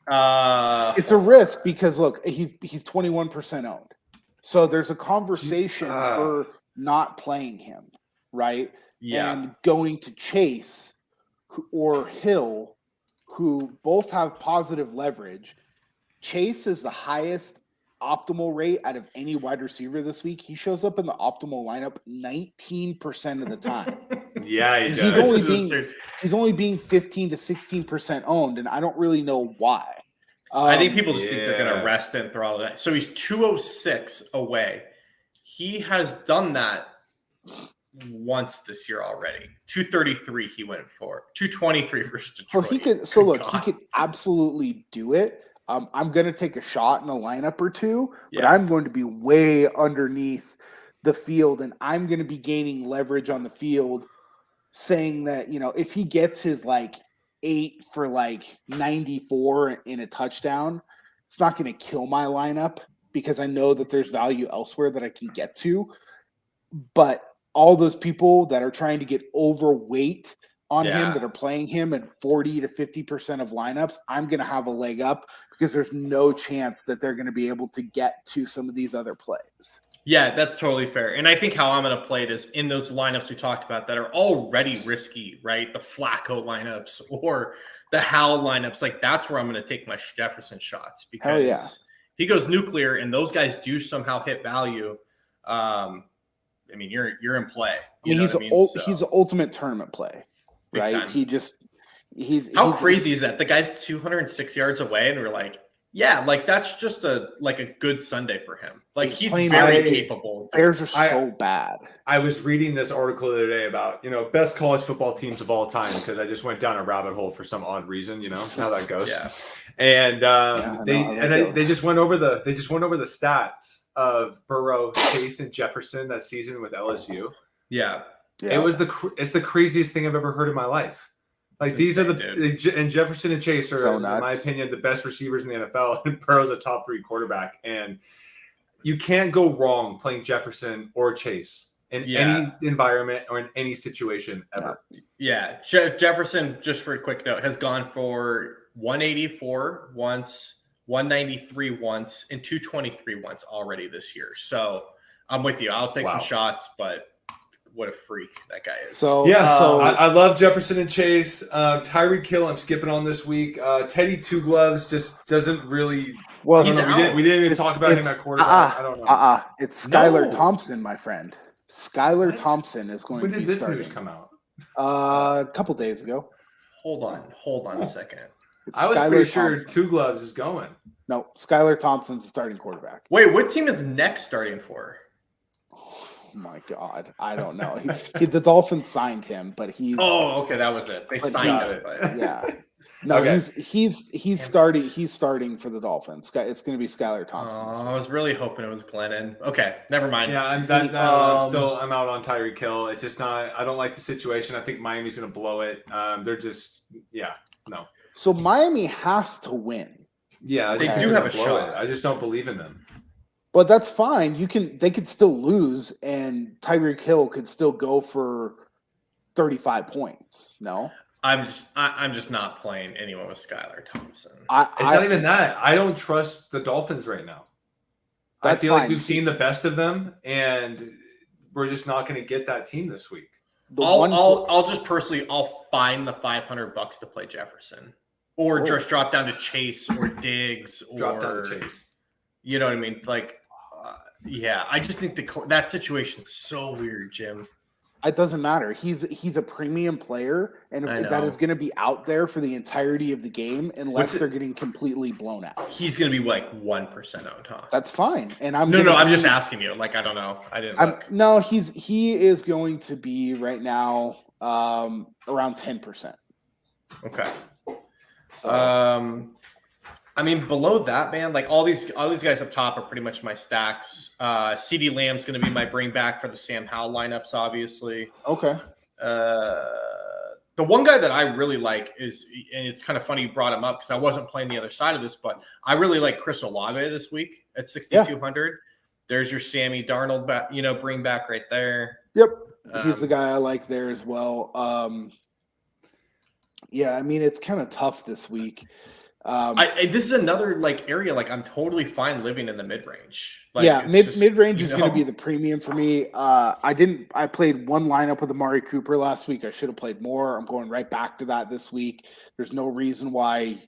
It's a risk because look, he's 21% owned. So there's a conversation for not playing him, right? Yeah. And going to Chase or Hill, who both have positive leverage. Chase is the highest optimal rate out of any wide receiver this week. He shows up in the optimal lineup 19% of the time. Yeah, he does. He's only being 15 to 16% owned, and I don't really know why. I think people just think they're going to rest and throw all that. So he's 206 away. He has done that once this year already. 233 he went for. 223 versus Detroit. He could absolutely do it. I'm going to take a shot in a lineup or two, but I'm going to be way underneath the field, and I'm going to be gaining leverage on the field, saying that, if he gets his 8 for 94 in a touchdown, it's not going to kill my lineup because I know that there's value elsewhere that I can get to. But all those people that are trying to get overweight on him that are playing him in 40 to 50% of lineups, I'm going to have a leg up because there's no chance that they're going to be able to get to some of these other plays. Yeah, that's totally fair. And I think how I'm going to play it is in those lineups we talked about that are already risky, right? The Flacco lineups or the Howell lineups. That's where I'm going to take my Jefferson shots because if he goes nuclear and those guys do somehow hit value, you're in play. He's an ultimate tournament play. Right, he's how crazy is that? The guy's 206 yards away, and we're that's just a good Sunday for him. He's very capable. Bears are so bad. I was reading this article the other day about best college football teams of all time because I just went down a rabbit hole for some odd reason. How that goes. Yeah. And they just went over the stats of Burrow, Chase, and Jefferson that season with LSU. Yeah. Yeah. It's the craziest thing I've ever heard in my life. These are and Jefferson and Chase are, in my opinion, the best receivers in the NFL. And Burrow's a top 3 quarterback. And you can't go wrong playing Jefferson or Chase in any environment or in any situation ever. Yeah. Jefferson, just for a quick note, has gone for 184 once, 193 once, and 223 once already this year. So I'm with you. I'll take some shots, but what a freak that guy is. So I love Jefferson and Chase. Tyreek Hill, I'm skipping on this week. Teddy Two Gloves just doesn't really. Well, we didn't even talk about him at quarterback. I don't know. It's Skylar Thompson, my friend. Skylar Thompson is going to be starting. When did this news come out? A couple days ago. Hold on a second. I was pretty sure Two Gloves is going. No, Skylar Thompson's the starting quarterback. Wait, what team is next starting for? Oh my God, I don't know. The Dolphins signed him, but he's. Oh, okay, that was it. They signed him. Yeah. No, okay. he's starting. He's starting for the Dolphins. It's going to be Skylar Thompson. I was really hoping it was Glennon. Okay, never mind. Yeah, I'm out on Tyreek Hill. It's just not. I don't like the situation. I think Miami's going to blow it. They're just no. So Miami has to win. Yeah, they do have a shot. I just don't believe in them. But that's fine. They could still lose, and Tyreek Hill could still go for 35 points. No, I'm just not playing anyone with Skylar Thompson. It's not even that. I don't trust the Dolphins right now. I feel like we've seen the best of them, and we're just not going to get that team this week. I'll just personally find the $500 to play Jefferson, or just drop down to Chase or Diggs, or drop down to Chase. You know what I mean? Like, I just think that situation is so weird, Jim. It doesn't matter. He's a premium player, and that is going to be out there for the entirety of the game unless they're getting completely blown out. He's going to be like 1% owned, huh? That's fine. And I'm just asking you. Like, I don't know. I didn't. No, he is going to be right now around 10%. Okay. So. I mean, below that, man, like all these guys up top are pretty much my stacks. CeeDee Lamb's going to be my bring back for the Sam Howell lineups, obviously. Okay. The one guy that I really like is, and it's kind of funny you brought him up because I wasn't playing the other side of this, but I really like Chris Olave this week at 6,200. Yeah. There's your Sammy Darnold bring back right there. Yep. He's the guy I like there as well. I mean, it's kind of tough this week. This is another area I'm totally fine living in the mid range. Mid range is going to be the premium for me. I played one lineup with Amari Cooper last week. I should have played more. I'm going right back to that this week. There's no reason why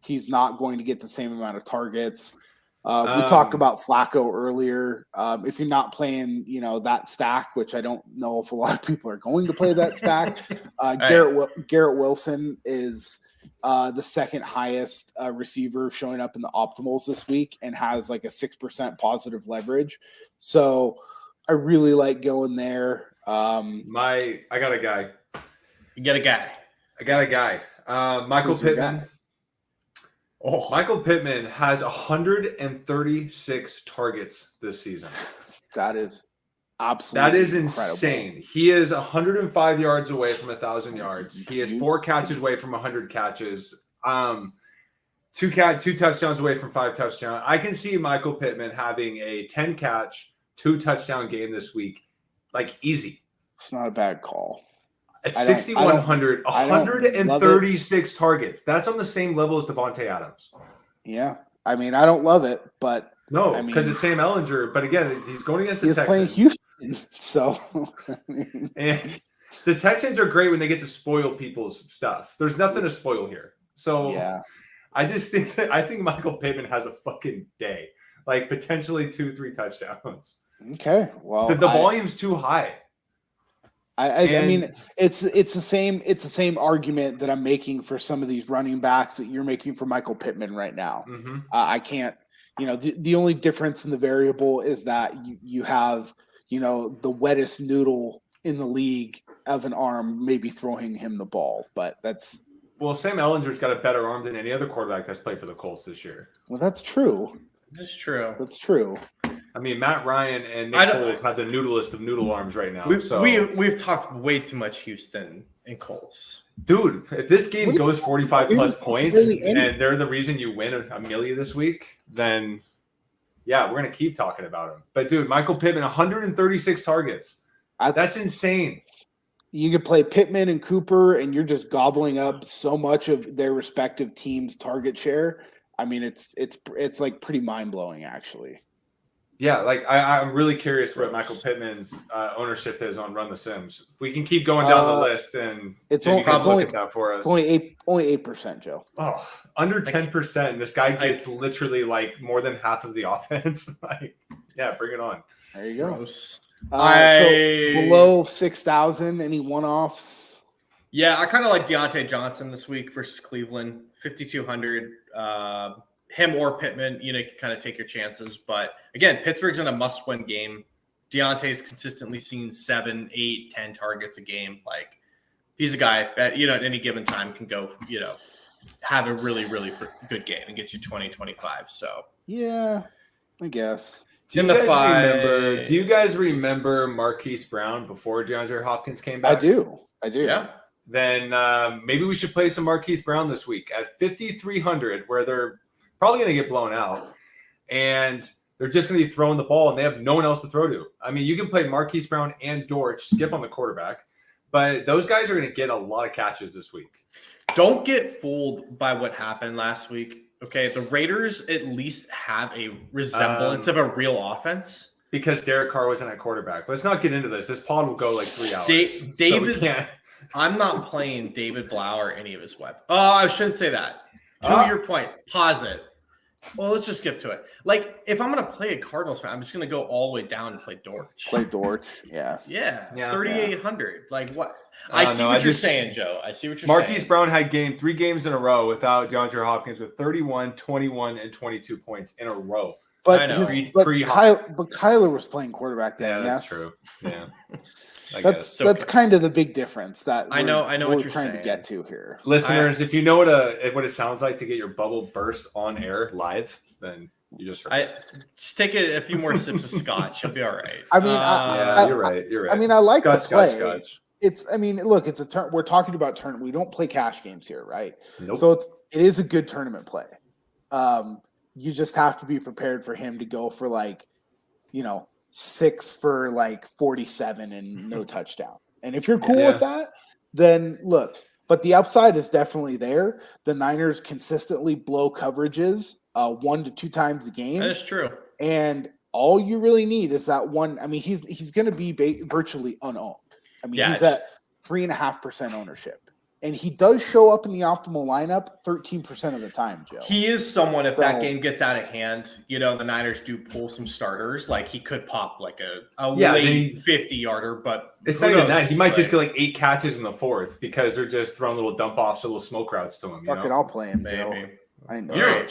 he's not going to get the same amount of targets. We talked about Flacco earlier. If you're not playing, that stack, which I don't know if a lot of people are going to play that stack. Garrett Wilson is the second highest receiver showing up in the optimals this week and has like a 6% positive leverage. So I really like going there. I got a guy. You got a guy. I got a guy. Michael Pittman. Michael Pittman has 136 targets this season. That is absolutely that is insane. Incredible. He is 105 yards away from 1,000 yards. He is 4 catches away from 100 catches. 2 touchdowns away from 5 touchdowns. I can see Michael Pittman having a 10 catch, 2 touchdown game this week, like easy. It's not a bad call. At 6,100, 136 targets. That's on the same level as Devontae Adams. Yeah. I mean, I don't love it, but no, because it's Sam Ehlinger. But again, he's going against the Texans. He's playing Houston, so and the Texans are great when they get to spoil people's stuff. There's nothing to spoil here. So yeah. I just think Michael Pittman has a fucking day, like potentially 2-3 touchdowns. Okay, well, the volume's too high. I mean, it's the same argument that I'm making for some of these running backs that you're making for Michael Pittman right now. Mm-hmm. I can't, the only difference in the variable is that you have, the wettest noodle in the league of an arm, maybe throwing him the ball, but that's. Well, Sam Ehlinger's got a better arm than any other quarterback that's played for the Colts this year. Well, that's true. That's true. That's true. I mean, Matt Ryan and Nick Foles have the noodleest of noodle arms right now. We've talked way too much Houston and Colts. Dude, if this game goes 45 plus points and they're the reason you win Amelia this week, then yeah, we're going to keep talking about him. But, dude, Michael Pittman, 136 targets. That's insane. You could play Pittman and Cooper, and you're just gobbling up so much of their respective teams' target share. I mean, it's like pretty mind-blowing, actually. Yeah, like I'm really curious what Michael Pittman's ownership is on Run the Sims. If we can keep going down the list, and it's only look at that for us. Only 8%, Joe. Oh, under 10%. And this guy gets literally like more than half of the offense. Like, yeah, bring it on. There you go. Gross. So below 6,000, any one-offs? Yeah, I kind of like Deontay Johnson this week versus Cleveland, 5,200. Him or Pittman, you can kind of take your chances. But again, Pittsburgh's in a must-win game. Deontay's consistently seen 7, 8, 10 targets a game. Like, he's a guy that, at any given time can go, have a really, really good game and get you 20, 25. So, yeah, I guess. Do you guys remember Marquise Brown before DeAndre Hopkins came back? I do. Yeah. Then maybe we should play some Marquise Brown this week at 5,300, where they're probably going to get blown out, and they're just going to be throwing the ball, and they have no one else to throw to. I mean, you can play Marquise Brown and Dortch, skip on the quarterback, but those guys are going to get a lot of catches this week. Don't get fooled by what happened last week. Okay, the Raiders at least have a resemblance of a real offense. Because Derek Carr wasn't at quarterback. Let's not get into this. This pod will go like 3 hours. David, so we can't. I'm not playing David Blau or any of his weapons. Oh, I shouldn't say that. To your point, pause it. Well, let's just skip to it. Like, if I'm going to play a Cardinals fan, I'm just going to go all the way down and play Dortch. Yeah. Yeah, 3,800. Like, what? I see what you're saying, Joe. I see what you're saying. Marquise Brown had 3 games in a row without DeAndre Hopkins with 31, 21, and 22 points in a row. But Kyler was playing quarterback then. Yeah, that's true. Yeah. That's kind of the big difference that I know what you're trying saying. to get to here. Listeners, if you know what it sounds like to get your bubble burst on air live, then you just heard just take a few more sips of scotch. You'll be all right. I mean, you're right. I mean, I like the play. Scotch. Look, it's a turn. We're talking about tournament. We don't play cash games here, right? Nope. So it is a good tournament play. You just have to be prepared for him to go for 6 for 47 and no touchdown. And if you're cool with that, then look. But the upside is definitely there. The Niners consistently blow coverages 1 to 2 times a game. That is true. And all you really need is that one. I mean, he's going to be virtually unowned. I mean, he's at 3.5% ownership. And he does show up in the optimal lineup 13% of the time, Joe. He is someone, if that game gets out of hand, the Niners do pull some starters. Like, he could pop like a late 50-yarder, but it's not even that. He might just get 8 catches in the 4th because they're just throwing little dump-offs or little smoke routes to him. Fuck it, I'll play him, maybe. Joe. I know.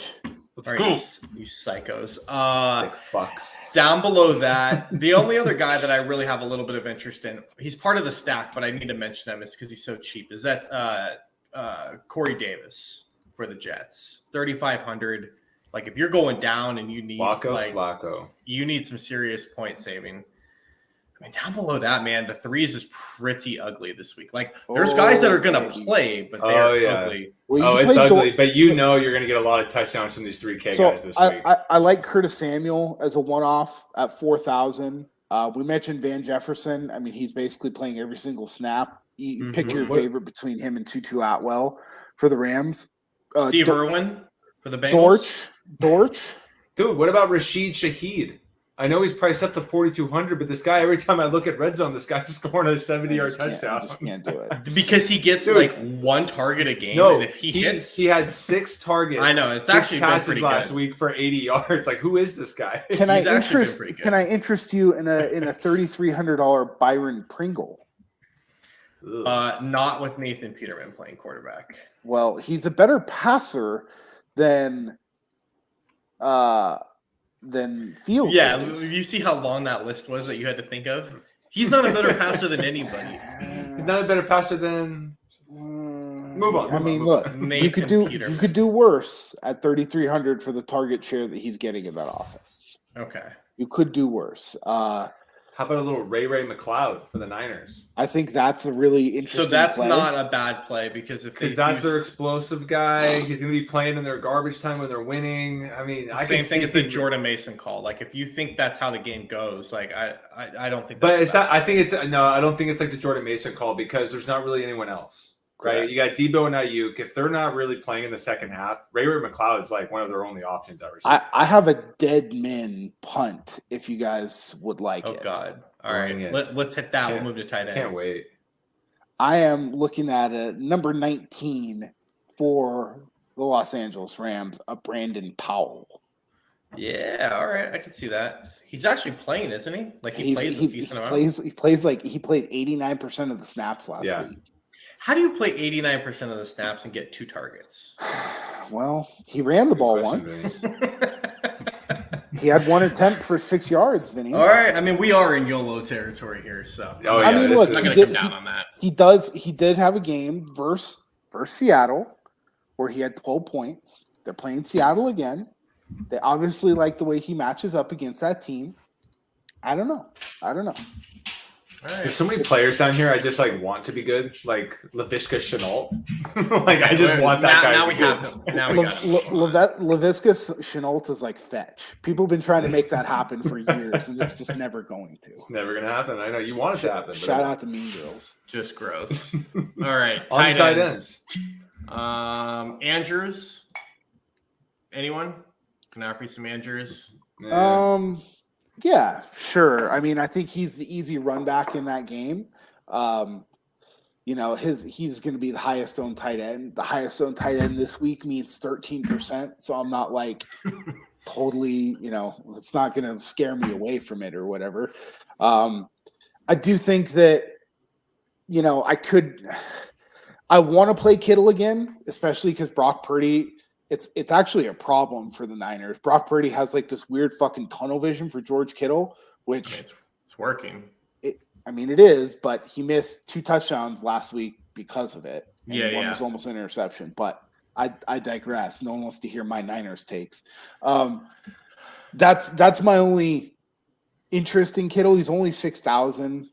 Let's go. You psychos. Sick fucks. Down below that, the only other guy that I really have a little bit of interest in, he's part of the stack, but I need to mention him is because he's so cheap, is that's Corey Davis for the Jets. 3,500. Like, if you're going down and you need Flacco. You need some serious point saving. I mean, down below that, man, the threes is pretty ugly this week. Like, there's guys that are going to play, but they're ugly. Well, it's ugly, but you're going to get a lot of touchdowns from these 3K guys this week. I like Curtis Samuel as a one-off at 4,000. We mentioned Van Jefferson. I mean, he's basically playing every single snap. You pick your favorite between him and Tutu Atwell for the Rams. Steve Irwin for the Bengals. Dortch. Dude, what about Rashid Shaheed? I know he's priced up to 4,200, but this guy, every time I look at red zone, this guy's scoring a 70-yard touchdown. I just can't do it. Because he gets 1 target a game. No, and if he hits, he had 6 targets. I know, it's actually catches last week for 80 yards. Like, who is this guy? Can I interest you in a $3,300 Byron Pringle? Not with Nathan Peterman playing quarterback. Well, he's a better passer than Fields. Yeah, you see how long that list was that you had to think of? He's not a better passer than anybody. He's not a better passer than move on. Look, you could do worse at 3,300 for the target share that he's getting in that offense. Okay. You could do worse. How about a little Ray McLeod for the Niners? I think that's a really interesting. So that's play. not a bad play because that's their explosive guy. He's going to be playing in their garbage time when they're winning. I mean, same thing as the Jordan Mason call. Like if you think that's how the game goes, like I don't think. But it's not. I think it's no. I don't think it's like the Jordan Mason call because there's not really anyone else, right? Correct. You got Debo and Ayuk. If they're not really playing in the second half, Ray McLeod's like one of their only options ever. I have a dead man punt if you guys would like it. Oh God. All right, let's hit that. We'll move to tight ends. Can't wait. I am looking at a number 19 for the Los Angeles Rams, a Brandon Powell. Yeah, all right, I can see that. He's actually playing, isn't he? Like he plays a decent amount. He played 89% of the snaps last week. How do you play 89% of the snaps and get 2 targets? Well, he ran the ball once. He had 1 attempt for 6 yards, Vinny. All right. I mean, we are in YOLO territory here, so I mean, look, I'm not going to come down on that. He did have a game versus Seattle where he had 12 points. They're playing Seattle again. They obviously like the way he matches up against that team. I don't know. Right. There's so many players down here I just like want to be good, like Laviska Shenault. Like I just want that guy. Now we have them. Now we got him. Laviska Shenault is like fetch. People have been trying to make that happen for years, and it's just never going to. It's never going to happen. I know you want it to happen. Shout out to Mean Girls. Just gross. All right, tight ends. Andrews. Anyone? Can I offer you some Andrews? Yeah. Yeah, sure. I mean, I think he's the easy run back in that game. He's going to be the highest owned tight end. The highest owned tight end this week means 13%. So I'm not like totally, it's not going to scare me away from it or whatever. I do think that, I want to play Kittle again, especially because Brock Purdy. It's actually a problem for the Niners. Brock Purdy has like this weird fucking tunnel vision for George Kittle, which it's working. It is, but he missed 2 touchdowns last week because of it. And one was almost an interception. But I digress. No one wants to hear my Niners takes. That's my only interest in Kittle. He's only 6,000.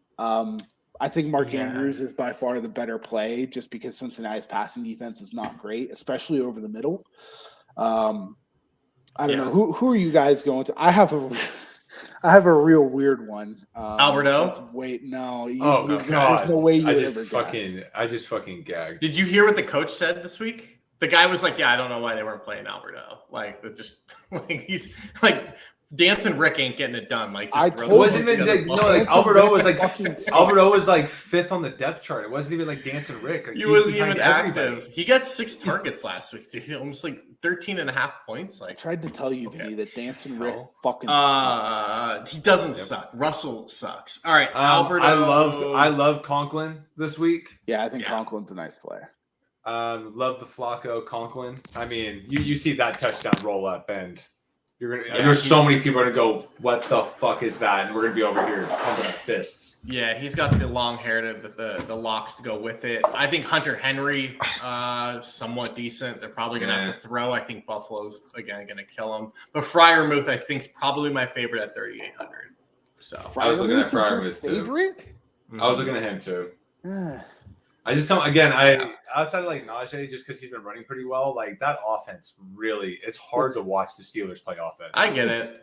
I think Mark Andrews is by far the better play just because Cincinnati's passing defense is not great, especially over the middle. I don't know. Who are you guys going to? I have a real weird one. Alberto? God. There's no way you I just fucking gagged. Did you hear what the coach said this week? The guy was like, I don't know why they weren't playing Alberto. Like, they're just like he's like Dancing Rick ain't getting it done. Like, Alberto was like Alberto was like 5th on the depth chart. It wasn't even like Dancing Rick. Like, he wasn't even active. He got 6 targets last week. Dude. Almost like 13.5 points. Like, I tried to tell you, Vinny, that Dancing Rick fucking sucks. He doesn't suck. Russell sucks. All right, Alberto. I love Conklin this week. Yeah, I think Conklin's a nice play. Love the Flacco Conklin. I mean, you see that touchdown roll up and. There's so many people are gonna go, what the fuck is that? And we're gonna be over here pumping our fists. Yeah, he's got the long hair to the locks to go with it. I think Hunter Henry, somewhat decent. They're probably gonna have to throw. I think Buffalo's again gonna kill him. But Freiermuth, I think, is probably my favorite at 3,800. So I was looking at Freiermuth too. I was looking at him too. I just don't. Again, outside of like Najee, just because he's been running pretty well, like that offense really, it's hard to watch the Steelers play offense. I get it.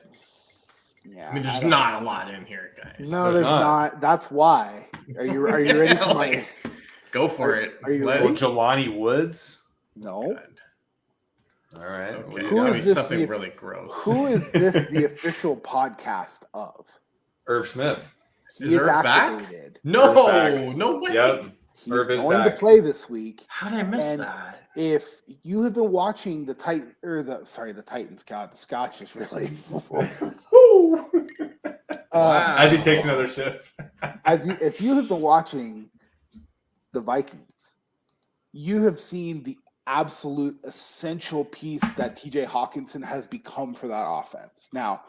Yeah, I mean, there's not a lot in here, guys. No, there's not. That's why. Are you ready for my? Go for it. Are you ready? Jelani Woods? No. Good. All right. Okay. Who is this? Something really gross. Who is this? The official podcast of Irv Smith. He is activated. Back? No, no way. Yep. He's going to play this week. How did I miss that? If you have been watching the Titans, God, the Scotch is really. Wow. As he takes another sip. If you have been watching the Vikings, you have seen the absolute essential piece that TJ Hawkinson has become for that offense. Now,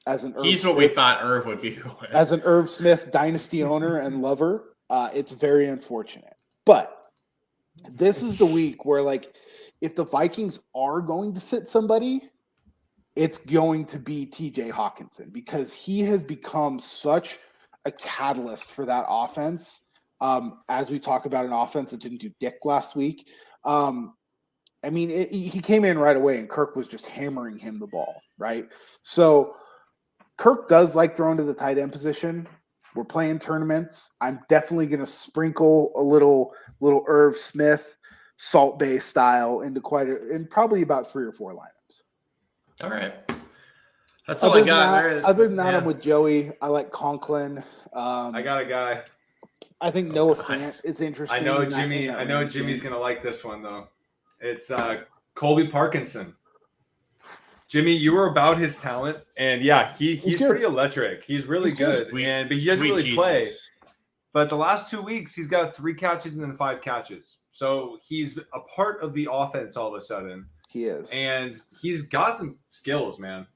as an we thought Irv would be. As an Irv Smith dynasty owner and lover. It's very unfortunate. But this is the week where, like, if the Vikings are going to sit somebody, it's going to be TJ Hawkinson because he has become such a catalyst for that offense. As we talk about an offense that didn't do dick last week. I mean, he came in right away and Kirk was just hammering him the ball, right? So Kirk does like throwing to the tight end position. We're playing tournaments. I'm definitely going to sprinkle a little Irv Smith Salt Bay style into in probably about 3 or 4 lineups. All right. That's all I got. Other than that, I'm with Joey. I like Conklin. I got a guy. I think Noah Fant is interesting. I know Jimmy's going to like this one, though. It's Colby Parkinson. Jimmy, you were about his talent, and yeah, he's pretty electric. He's really good, but he doesn't really play. But the last 2 weeks, he's got 3 catches and then 5 catches. So he's a part of the offense all of a sudden. He is. And he's got some skills, man.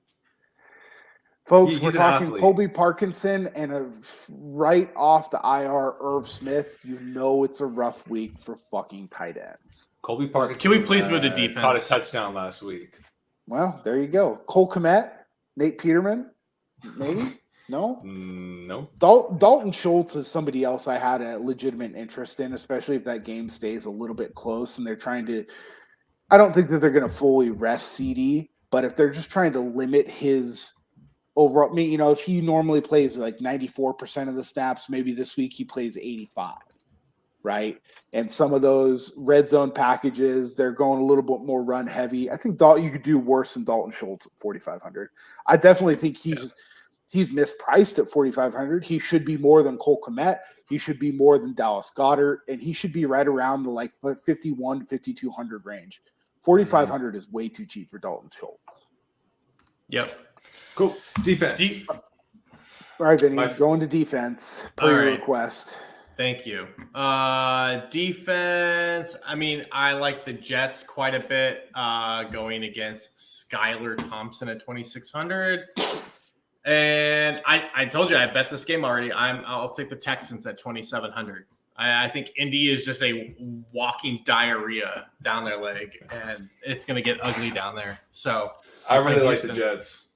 Folks, we're talking Colby Parkinson and right off the IR, Irv Smith. You know it's a rough week for fucking tight ends. Colby Parkinson. Can we please move to defense? Caught a touchdown last week. Well, there you go. Cole Kmet, Nate Peterman, maybe? No? No. Dalton Schultz is somebody else I had a legitimate interest in, especially if that game stays a little bit close and they're trying to – I don't think that they're going to fully rest CD, but if they're just trying to limit his overall – if he normally plays like 94% of the snaps, maybe this week he plays 85%. Right. And some of those red zone packages, they're going a little bit more run heavy. I think you could do worse than Dalton Schultz at 4,500. I definitely think he's mispriced at 4,500. He should be more than Cole Kmet. He should be more than Dallas Goedert, and he should be right around the 51 to 5,200 range. 4,500 is way too cheap for Dalton Schultz. Yep. Cool. Defense. All right, Vinny, going to defense per your request. Thank you. Defense. I mean, I like the Jets quite a bit going against Skylar Thompson at 2,600. And I told you I bet this game already. I'll take the Texans at 2,700. I think Indy is just a walking diarrhea down their leg, and it's going to get ugly down there. So I really like the Jets.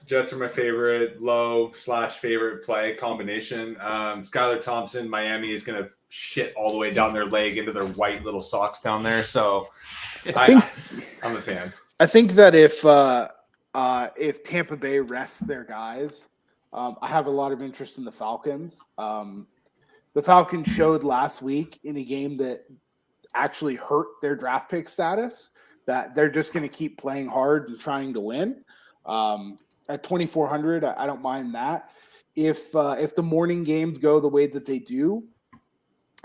Jets are my favorite low/favorite play combination. Skylar Thompson, Miami is going to shit all the way down their leg into their white little socks down there. So I'm a fan. I think that if Tampa Bay rests their guys, I have a lot of interest in the Falcons. The Falcons showed last week in a game that actually hurt their draft pick status that they're just going to keep playing hard and trying to win. At 2,400, I don't mind that. If the morning games go the way that they do,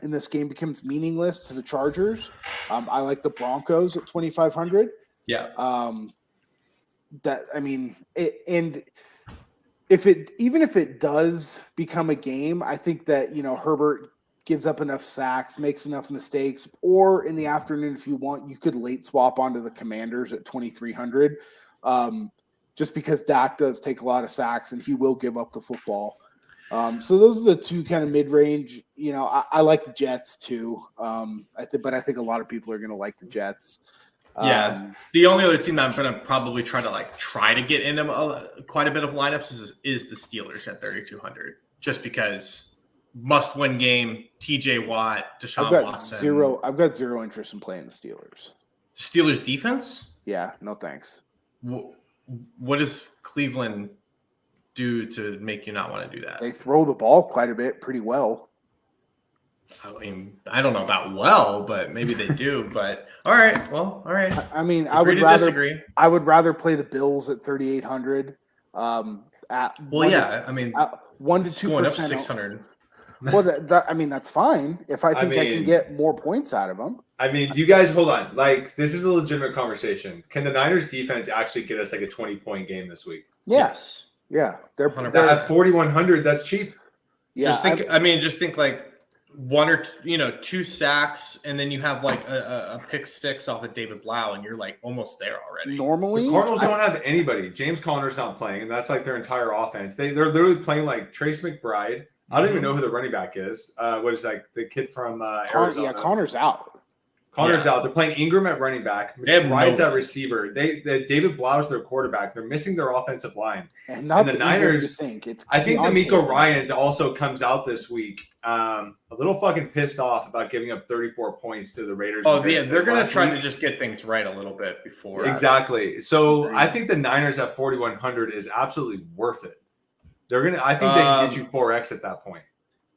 and this game becomes meaningless to the Chargers, I like the Broncos at 2,500. Yeah. Even if it does become a game, I think that Herbert gives up enough sacks, makes enough mistakes, or in the afternoon, if you want, you could late swap onto the Commanders at 2,300. Just because Dak does take a lot of sacks and he will give up the football. So those are the two kind of mid-range. I like the Jets too. But I think a lot of people are going to like the Jets. Yeah. The only other team that I'm going to probably try to get in them quite a bit of lineups is the Steelers at 3,200, just because must-win game, TJ Watt, Deshaun Watson. I've got zero interest in playing the Steelers. Steelers defense? Yeah, no thanks. What does Cleveland do to make you not want to do that? They throw the ball quite a bit, pretty well. I mean, I don't know about well, but maybe they do. But all right, well, all right. I mean, disagree. I would rather play the Bills at 3,800. I mean, 1 to 2% going up 600. Well, that's fine if I think I can get more points out of them. I mean, you guys, hold on. This is a legitimate conversation. Can the Niners defense actually get us a 20-point game this week? Yes. Yeah. They're at 4,100. That's cheap. Yeah. Just think one or two sacks, and then you have a pick six off of David Blau, and you're almost there already. Normally, the Cardinals don't have anybody. James Conner's not playing, and that's their entire offense. They're literally playing Trace McBride. I don't even know who the running back is. What is the kid from Arizona? Yeah, Conner's out. Connor's out. They're playing Ingram at running back. Ryan's at receiver. They David Blau's their quarterback. They're missing their offensive line. And the Niners, I think D'Amico Ryans also comes out this week. A little fucking pissed off about giving up 34 points to the Raiders. Oh, yeah. They're going to try to just get things right a little bit before. Exactly. So I think the Niners at 4,100 is absolutely worth it. I think they can get you 4X at that point.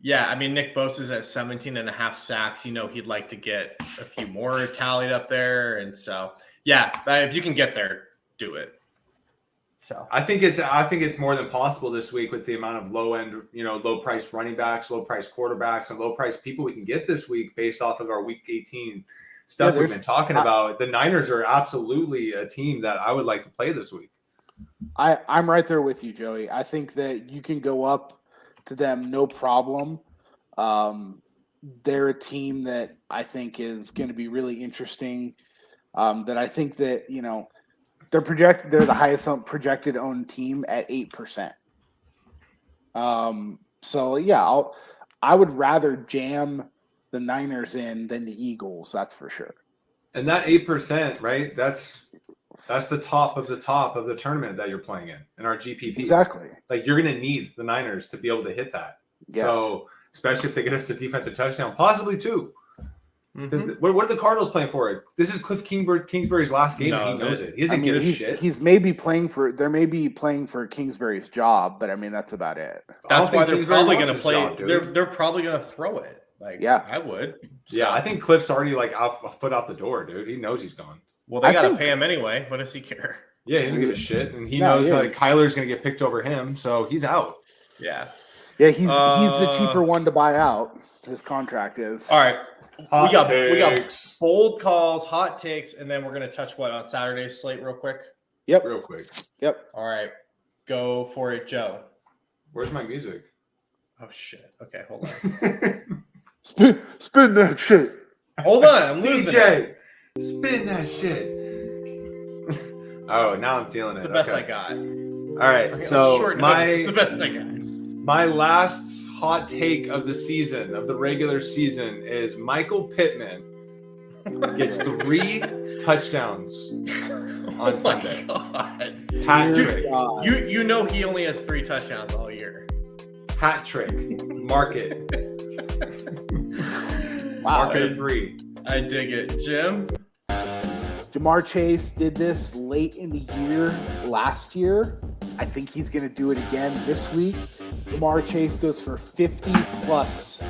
Yeah, I mean, Nick Bosa's at 17.5 sacks. He'd like to get a few more tallied up there. And so, yeah, if you can get there, do it. So I think it's more than possible this week with the amount of low price running backs, low price quarterbacks, and low price people we can get this week based off of our week 18 stuff we've been talking about. The Niners are absolutely a team that I would like to play this week. I'm right there with you, Joey. I think that you can go up to them, no problem. They're a team that I think is going to be really interesting. That I think that they're the highest projected owned team at 8%. So yeah, I would rather jam the Niners in than the Eagles. That's for sure. And that 8%, right? That's the top of the tournament that you're playing in our GPP. Exactly. Like you're going to need the Niners to be able to hit that. Yes. So especially if they get us a defensive touchdown, possibly two. Because what are the Cardinals playing for? This is Cliff Kingsbury's last game, and he knows it. He doesn't give a shit. He's maybe playing for. They're maybe playing for Kingsbury's job, but I mean that's about it. That's why they're probably going to play. They're probably going to throw it. I would. So. Yeah, I think Cliff's already a foot out the door, dude. He knows he's gone. Well, they got to pay him anyway. What does he care? Yeah, he doesn't give a shit, and he knows Kyler's going to get picked over him, so he's out. Yeah. Yeah, he's the cheaper one to buy out. His contract is. All right. We got bold calls, hot takes, and then we're going to touch on Saturday's slate real quick? Yep. Real quick. Yep. All right. Go for it, Joe. Where's my music? Oh, shit. Okay, hold on. Spin that shit. Hold on. I'm losing DJ, spin that shit. Oh, now I'm feeling it. It's the best I got. All right. So it's the best I got. My last hot take of the season, of the regular season, is Michael Pittman gets 3 touchdowns on Sunday. Hat trick. You know he only has 3 touchdowns all year. Hat trick. Mark it. Wow. Mark it 3. I dig it. Jim? Jamar Chase did this late in the year last year. I think he's going to do it again this week. Jamar Chase goes for 50-plus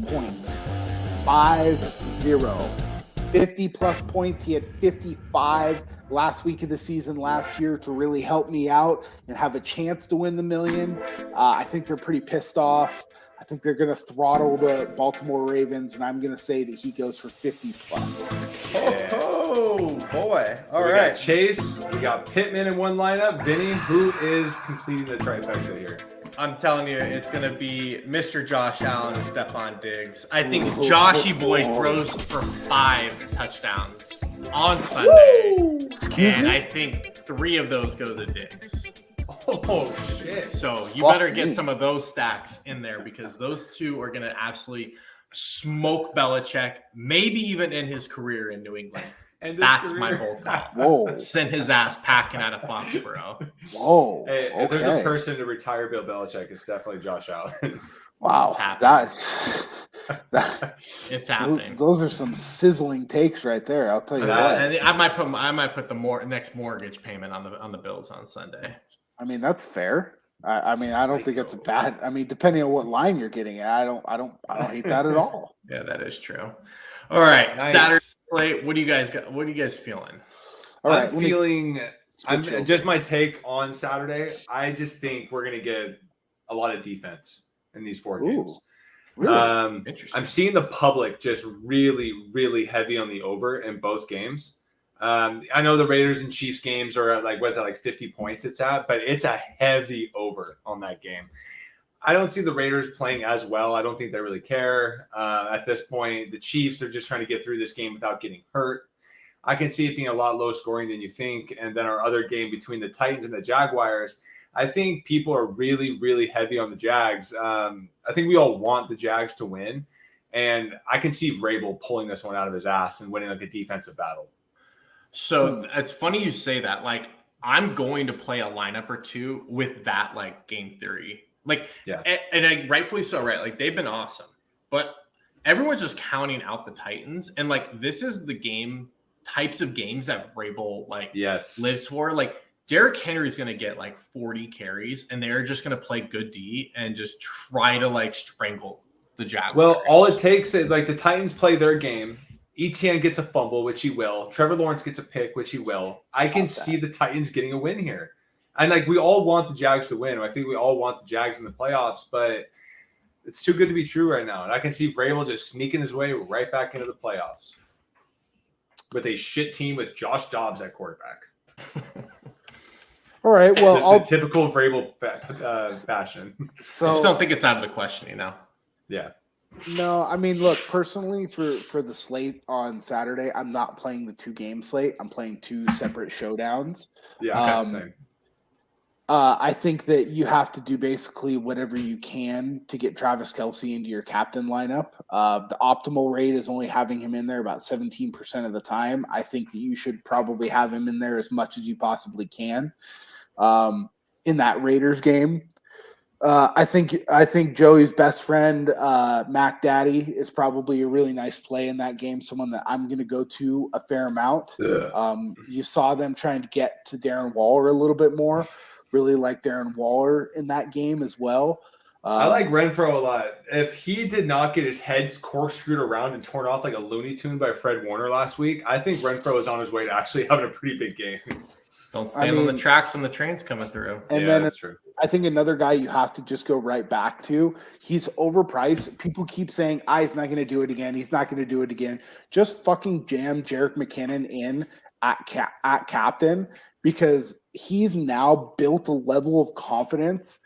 points. 5-0. 50-plus points. He had 55 last week of the season last year to really help me out and have a chance to win the million. I think they're pretty pissed off. I think they're going to throttle the Baltimore Ravens, and I'm going to say that he goes for 50-plus. Oh, boy. All right. We got Chase. We got Pittman in one lineup. Vinny, who is completing the trifecta here? I'm telling you, it's going to be Mr. Josh Allen and Stephon Diggs. I think Joshy Boy throws for 5 touchdowns on Sunday. Excuse me? I think 3 of those go to Diggs. Oh, shit. So you better get some of those stacks in there because those 2 are going to absolutely smoke Belichick, maybe even in his career in New England. And that's my bold call. Whoa. Send his ass packing out of Foxborough. Whoa. Hey, if there's a person to retire Bill Belichick, it's definitely Josh Allen. Wow. It's happening. Those are some sizzling takes right there. I'll tell you what. And I might put the next mortgage payment on the Bills on Sunday. I mean, that's fair. I mean, I don't think it's a bad. I mean, depending on what line you're getting at, I don't hate that at all. Yeah, that is true. All right, nice. Saturday slate. What do you guys got? What are you guys feeling? All right, I'm just my take on Saturday. I just think we're gonna get a lot of defense in these 4 games. Really? Interesting. I'm seeing the public just really, really heavy on the over in both games. I know the Raiders and Chiefs games are at 50 points it's at, but it's a heavy over on that game. I don't see the Raiders playing as well. I don't think they really care at this point. The Chiefs are just trying to get through this game without getting hurt. I can see it being a lot low scoring than you think. And then our other game between the Titans and the Jaguars, I think people are really, really heavy on the Jags. I think we all want the Jags to win. And I can see Vrabel pulling this one out of his ass and winning like a defensive battle. So it's funny you say that. Like, I'm going to play a lineup or two with that like game theory. Like, yeah, and I rightfully so, right? Like, they've been awesome, but everyone's just counting out the Titans, and like this is the types of games that Vrabel lives for. Like, Derrick Henry is going to get like 40 carries, and they're just going to play good D and just try to like strangle the Jaguars. Well, all it takes is like the Titans play their game. ETN gets a fumble, which he will. Trevor Lawrence gets a pick, which he will. I can see the Titans getting a win here. And like we all want the Jags to win. I think we all want the Jags in the playoffs, but it's too good to be true right now. And I can see Vrabel just sneaking his way right back into the playoffs with a shit team with Josh Dobbs at quarterback. All right. Well, it's a typical Vrabel fashion. So, I just don't think it's out of the question, Yeah. No, I mean, look, personally, for the slate on Saturday, I'm not playing the 2-game slate. I'm playing 2 separate showdowns. Yeah, same. I think that you have to do basically whatever you can to get Travis Kelce into your captain lineup. The optimal rate is only having him in there about 17% of the time. I think that you should probably have him in there as much as you possibly can in that Raiders game. I think Joey's best friend, Mac Daddy, is probably a really nice play in that game. Someone that I'm going to go to a fair amount. You saw them trying to get to Darren Waller a little bit more. Really like Darren Waller in that game as well. I like Renfro a lot. If he did not get his head corkscrewed around and torn off like a Looney Tune by Fred Warner last week, I think Renfro is on his way to actually having a pretty big game. Don't stand on the tracks when the train's coming through. And then that's true. I think another guy you have to just go right back to. He's overpriced. People keep saying, he's not going to do it again. He's not going to do it again. Just fucking jam Jerick McKinnon in at captain, because he's now built a level of confidence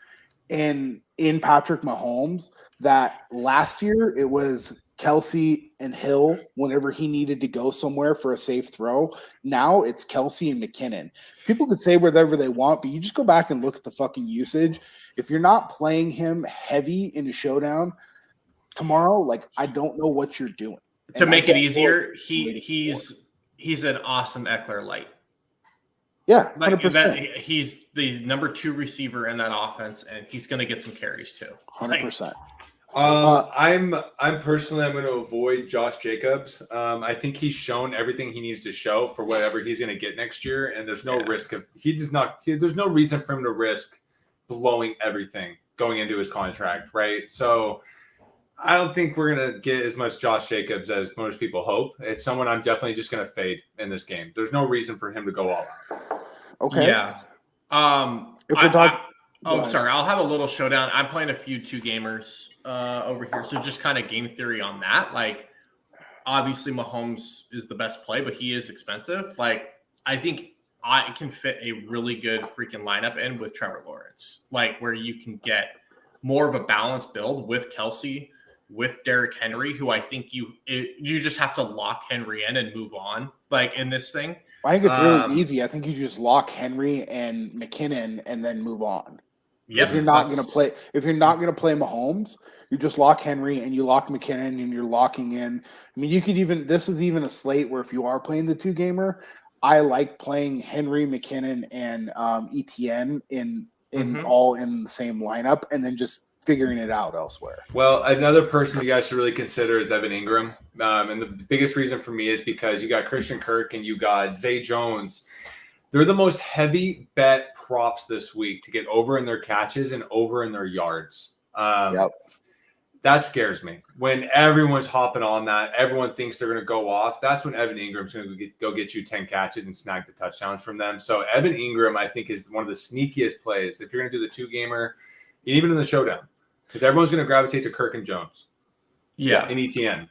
in Patrick Mahomes that last year it was Kelce and Hill whenever he needed to go somewhere for a safe throw. Now it's Kelce and McKinnon. People could say whatever they want, but you just go back and look at the fucking usage. If you're not playing him heavy in a showdown tomorrow, like, I don't know what you're doing. To make it easier, he's an Austin Eckler light. Yeah, 100%. He's the number 2 receiver in that offense, and he's going to get some carries too. 100%. I'm going to avoid Josh Jacobs. I think he's shown everything he needs to show for whatever he's going to get next year, and there's no risk of there's no reason for him to risk blowing everything going into his contract, right? So I don't think we're going to get as much Josh Jacobs as most people hope. It's someone I'm definitely just going to fade in this game. There's no reason for him to go all out. Okay. Yeah. If we're talking, sorry. I'll have a little showdown. I'm playing a few 2-gamers over here. So just kind of game theory on that. Like, obviously Mahomes is the best play, but he is expensive. Like, I think I can fit a really good freaking lineup in with Trevor Lawrence, like where you can get more of a balanced build with Kelce, with Derrick Henry, who I think you just have to lock Henry in and move on, like in this thing. I think it's really easy. I think you just lock Henry and McKinnon and then move on. If you're not going to play Mahomes, you just lock Henry and you lock McKinnon and you're locking in. I mean, you could this is even a slate where if you are playing the 2-gamer, I like playing Henry, McKinnon, and ETN all in the same lineup, and then just figuring it out elsewhere. Well, another person you guys should really consider is Evan Ingram. And the biggest reason for me is because you got Christian Kirk and you got Zay Jones. They're the most heavy bet props this week to get over in their catches and over in their yards. That scares me. When everyone's hopping on that, everyone thinks they're going to go off. That's when Evan Ingram's going to go get you 10 catches and snag the touchdowns from them. So Evan Ingram, I think, is one of the sneakiest plays if you're going to do the 2-gamer, even in the showdown. Because everyone's going to gravitate to Kirk and Jones. Yeah. In ETN.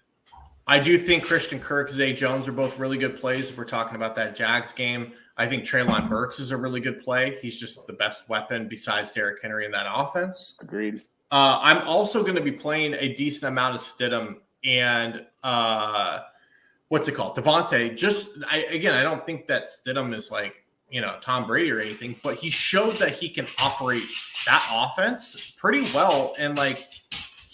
I do think Christian Kirk, Zay Jones are both really good plays if we're talking about that Jags game. I think Treylon Burks is a really good play. He's just the best weapon besides Derrick Henry in that offense. Agreed. I'm also going to be playing a decent amount of Stidham and what's it called? Devontae. I don't think that Stidham is like, Tom Brady or anything, but he showed that he can operate that offense pretty well. And like,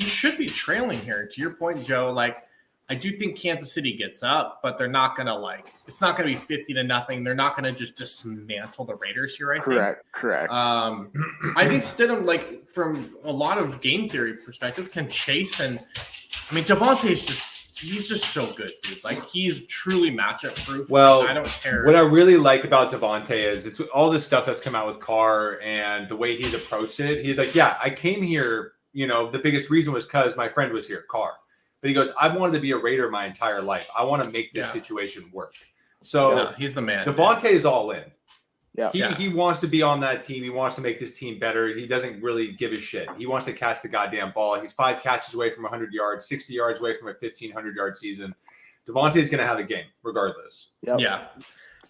he should be trailing here. To your point, Joe, like I do think Kansas City gets up, but they're not gonna it's not gonna be 50-0. They're not gonna just dismantle the Raiders here. I think. Correct. I think Stidham, like from a lot of game theory perspective, can chase and I mean he's just so good, dude. Like he's truly matchup proof. Well, I don't care. What I really like about Devontae is it's all this stuff that's come out with Carr and the way he's approached it. He's like, yeah, I came here. The biggest reason was because my friend was here, Carr. But he goes, I've wanted to be a Raider my entire life. I want to make this situation work. So he's the man. Devontae is all in. Yeah. He wants to be on that team. He wants to make this team better. He doesn't really give a shit. He wants to catch the goddamn ball. He's 5 catches away from 100 yards, 60 yards away from a 1,500-yard season. Devontae's going to have a game regardless. Yep. Yeah.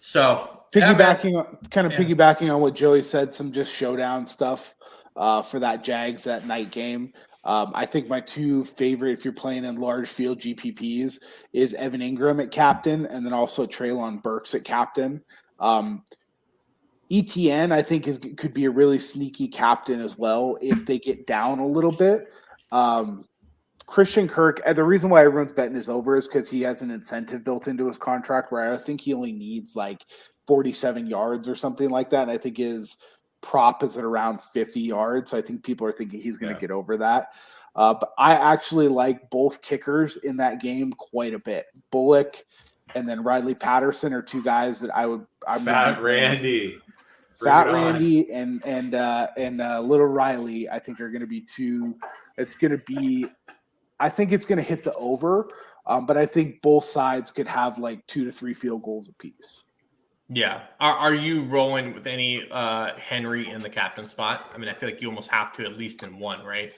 So piggybacking on what Joey said, some just showdown stuff for that Jags that night game. I think my 2 favorite, if you're playing in large field GPPs, is Evan Ingram at captain and then also Treylon Burks at captain. ETN, I think, could be a really sneaky captain as well if they get down a little bit. Christian Kirk, the reason why everyone's betting is over is because he has an incentive built into his contract where I think he only needs like 47 yards or something like that. And I think his prop is at around 50 yards. So I think people are thinking he's going to get over that. But I actually like both kickers in that game quite a bit. Bullock and then Riley Patterson are 2 guys that Fat Randy and Little Riley, I think are going to be 2. I think it's going to hit the over, but I think both sides could have like 2 to 3 field goals apiece. Yeah. Are you rolling with any Henry in the captain spot? I mean, I feel like you almost have to at least in one, right?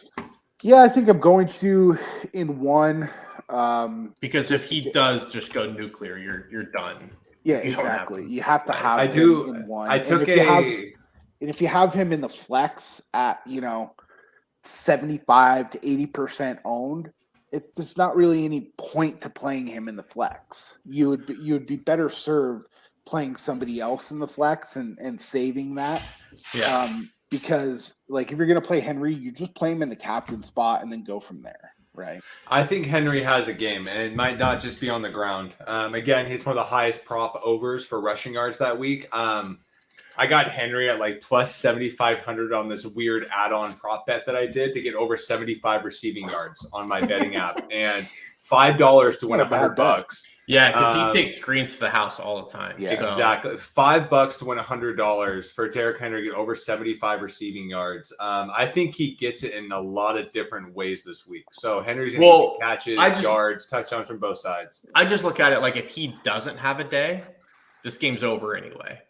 Yeah, I think I'm going to in one. Because if he does just go nuclear, you're done. Yeah, exactly. You have to have him in one. I took and if you have him in the flex at 75 to 80% owned, there's not really any point to playing him in the flex. You would be better served playing somebody else in the flex and saving that. Yeah. Because like if you're gonna play Henry, you just play him in the captain spot and then go from there. Right. I think Henry has a game, and it might not just be on the ground. Again, he's one of the highest prop overs for rushing yards that week. I got Henry at like plus 7,500 on this weird add-on prop bet that I did to get over 75 receiving yards on my betting app, and $5 to win $100. Yeah, because he takes screens to the house all the time. Yeah, exactly. $5 to win $100 for Derrick Henry to get over 75 receiving yards. I think he gets it in a lot of different ways this week. So Henry's going to get catches, yards, touchdowns from both sides. I just look at it like if he doesn't have a day, this game's over anyway.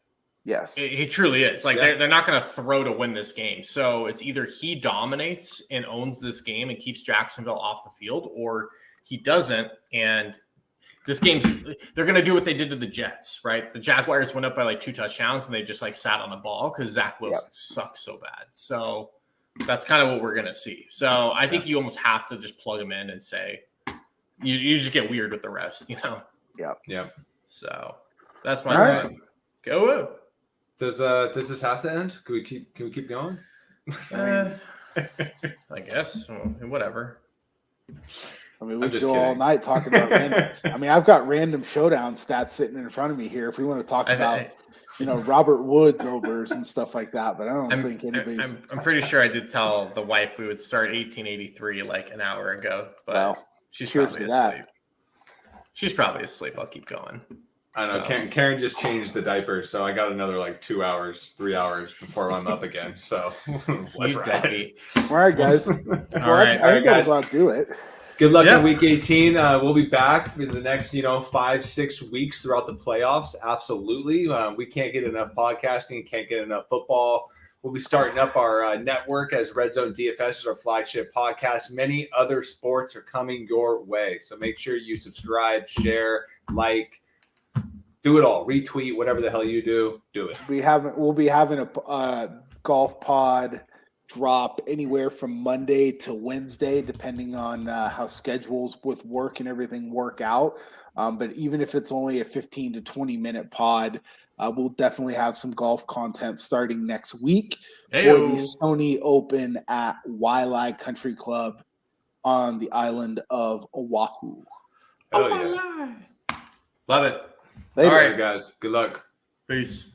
Yes. He truly is. Like they're not going to throw to win this game. So it's either he dominates and owns this game and keeps Jacksonville off the field, or he doesn't and this game's they're going to do what they did to the Jets, right? The Jaguars went up by like 2 touchdowns and they just like sat on the ball because Zach Wilson sucks so bad. So that's kind of what we're going to see. So I think you almost have to just plug him in and say, you just get weird with the rest, Yeah. So that's my thing. Go. Does this have to end? Can we keep going? I guess. Whatever. I mean, we could go all night talking about random. I mean, I've got random showdown stats sitting in front of me here. If we want to talk about, Robert Woods overs and stuff like that, but I don't think anybody's. I'm pretty sure I did tell the wife we would start 1883 like an hour ago, but she's probably asleep. She's probably asleep. I'll keep going. I know. So. Karen just changed the diapers, so I got another like 2 hours, 3 hours before I'm up again. So let's ride. All right, guys. All right, guys. I'll do it. Good luck in week 18. We'll be back for the next, 5-6 weeks throughout the playoffs. Absolutely. We can't get enough podcasting, can't get enough football. We'll be starting up our network as Red Zone DFS is our flagship podcast. Many other sports are coming your way. So make sure you subscribe, share, like, do it all. Retweet, whatever the hell you do it. We'll be having a golf pod drop anywhere from Monday to Wednesday, depending on how schedules with work and everything work out. But even if it's only a 15 to 20 minute pod, we'll definitely have some golf content starting next week for the Sony Open at Waialae Country Club on the island of Oahu. Hell yeah. Love it. Later. All right, guys. Good luck. Peace.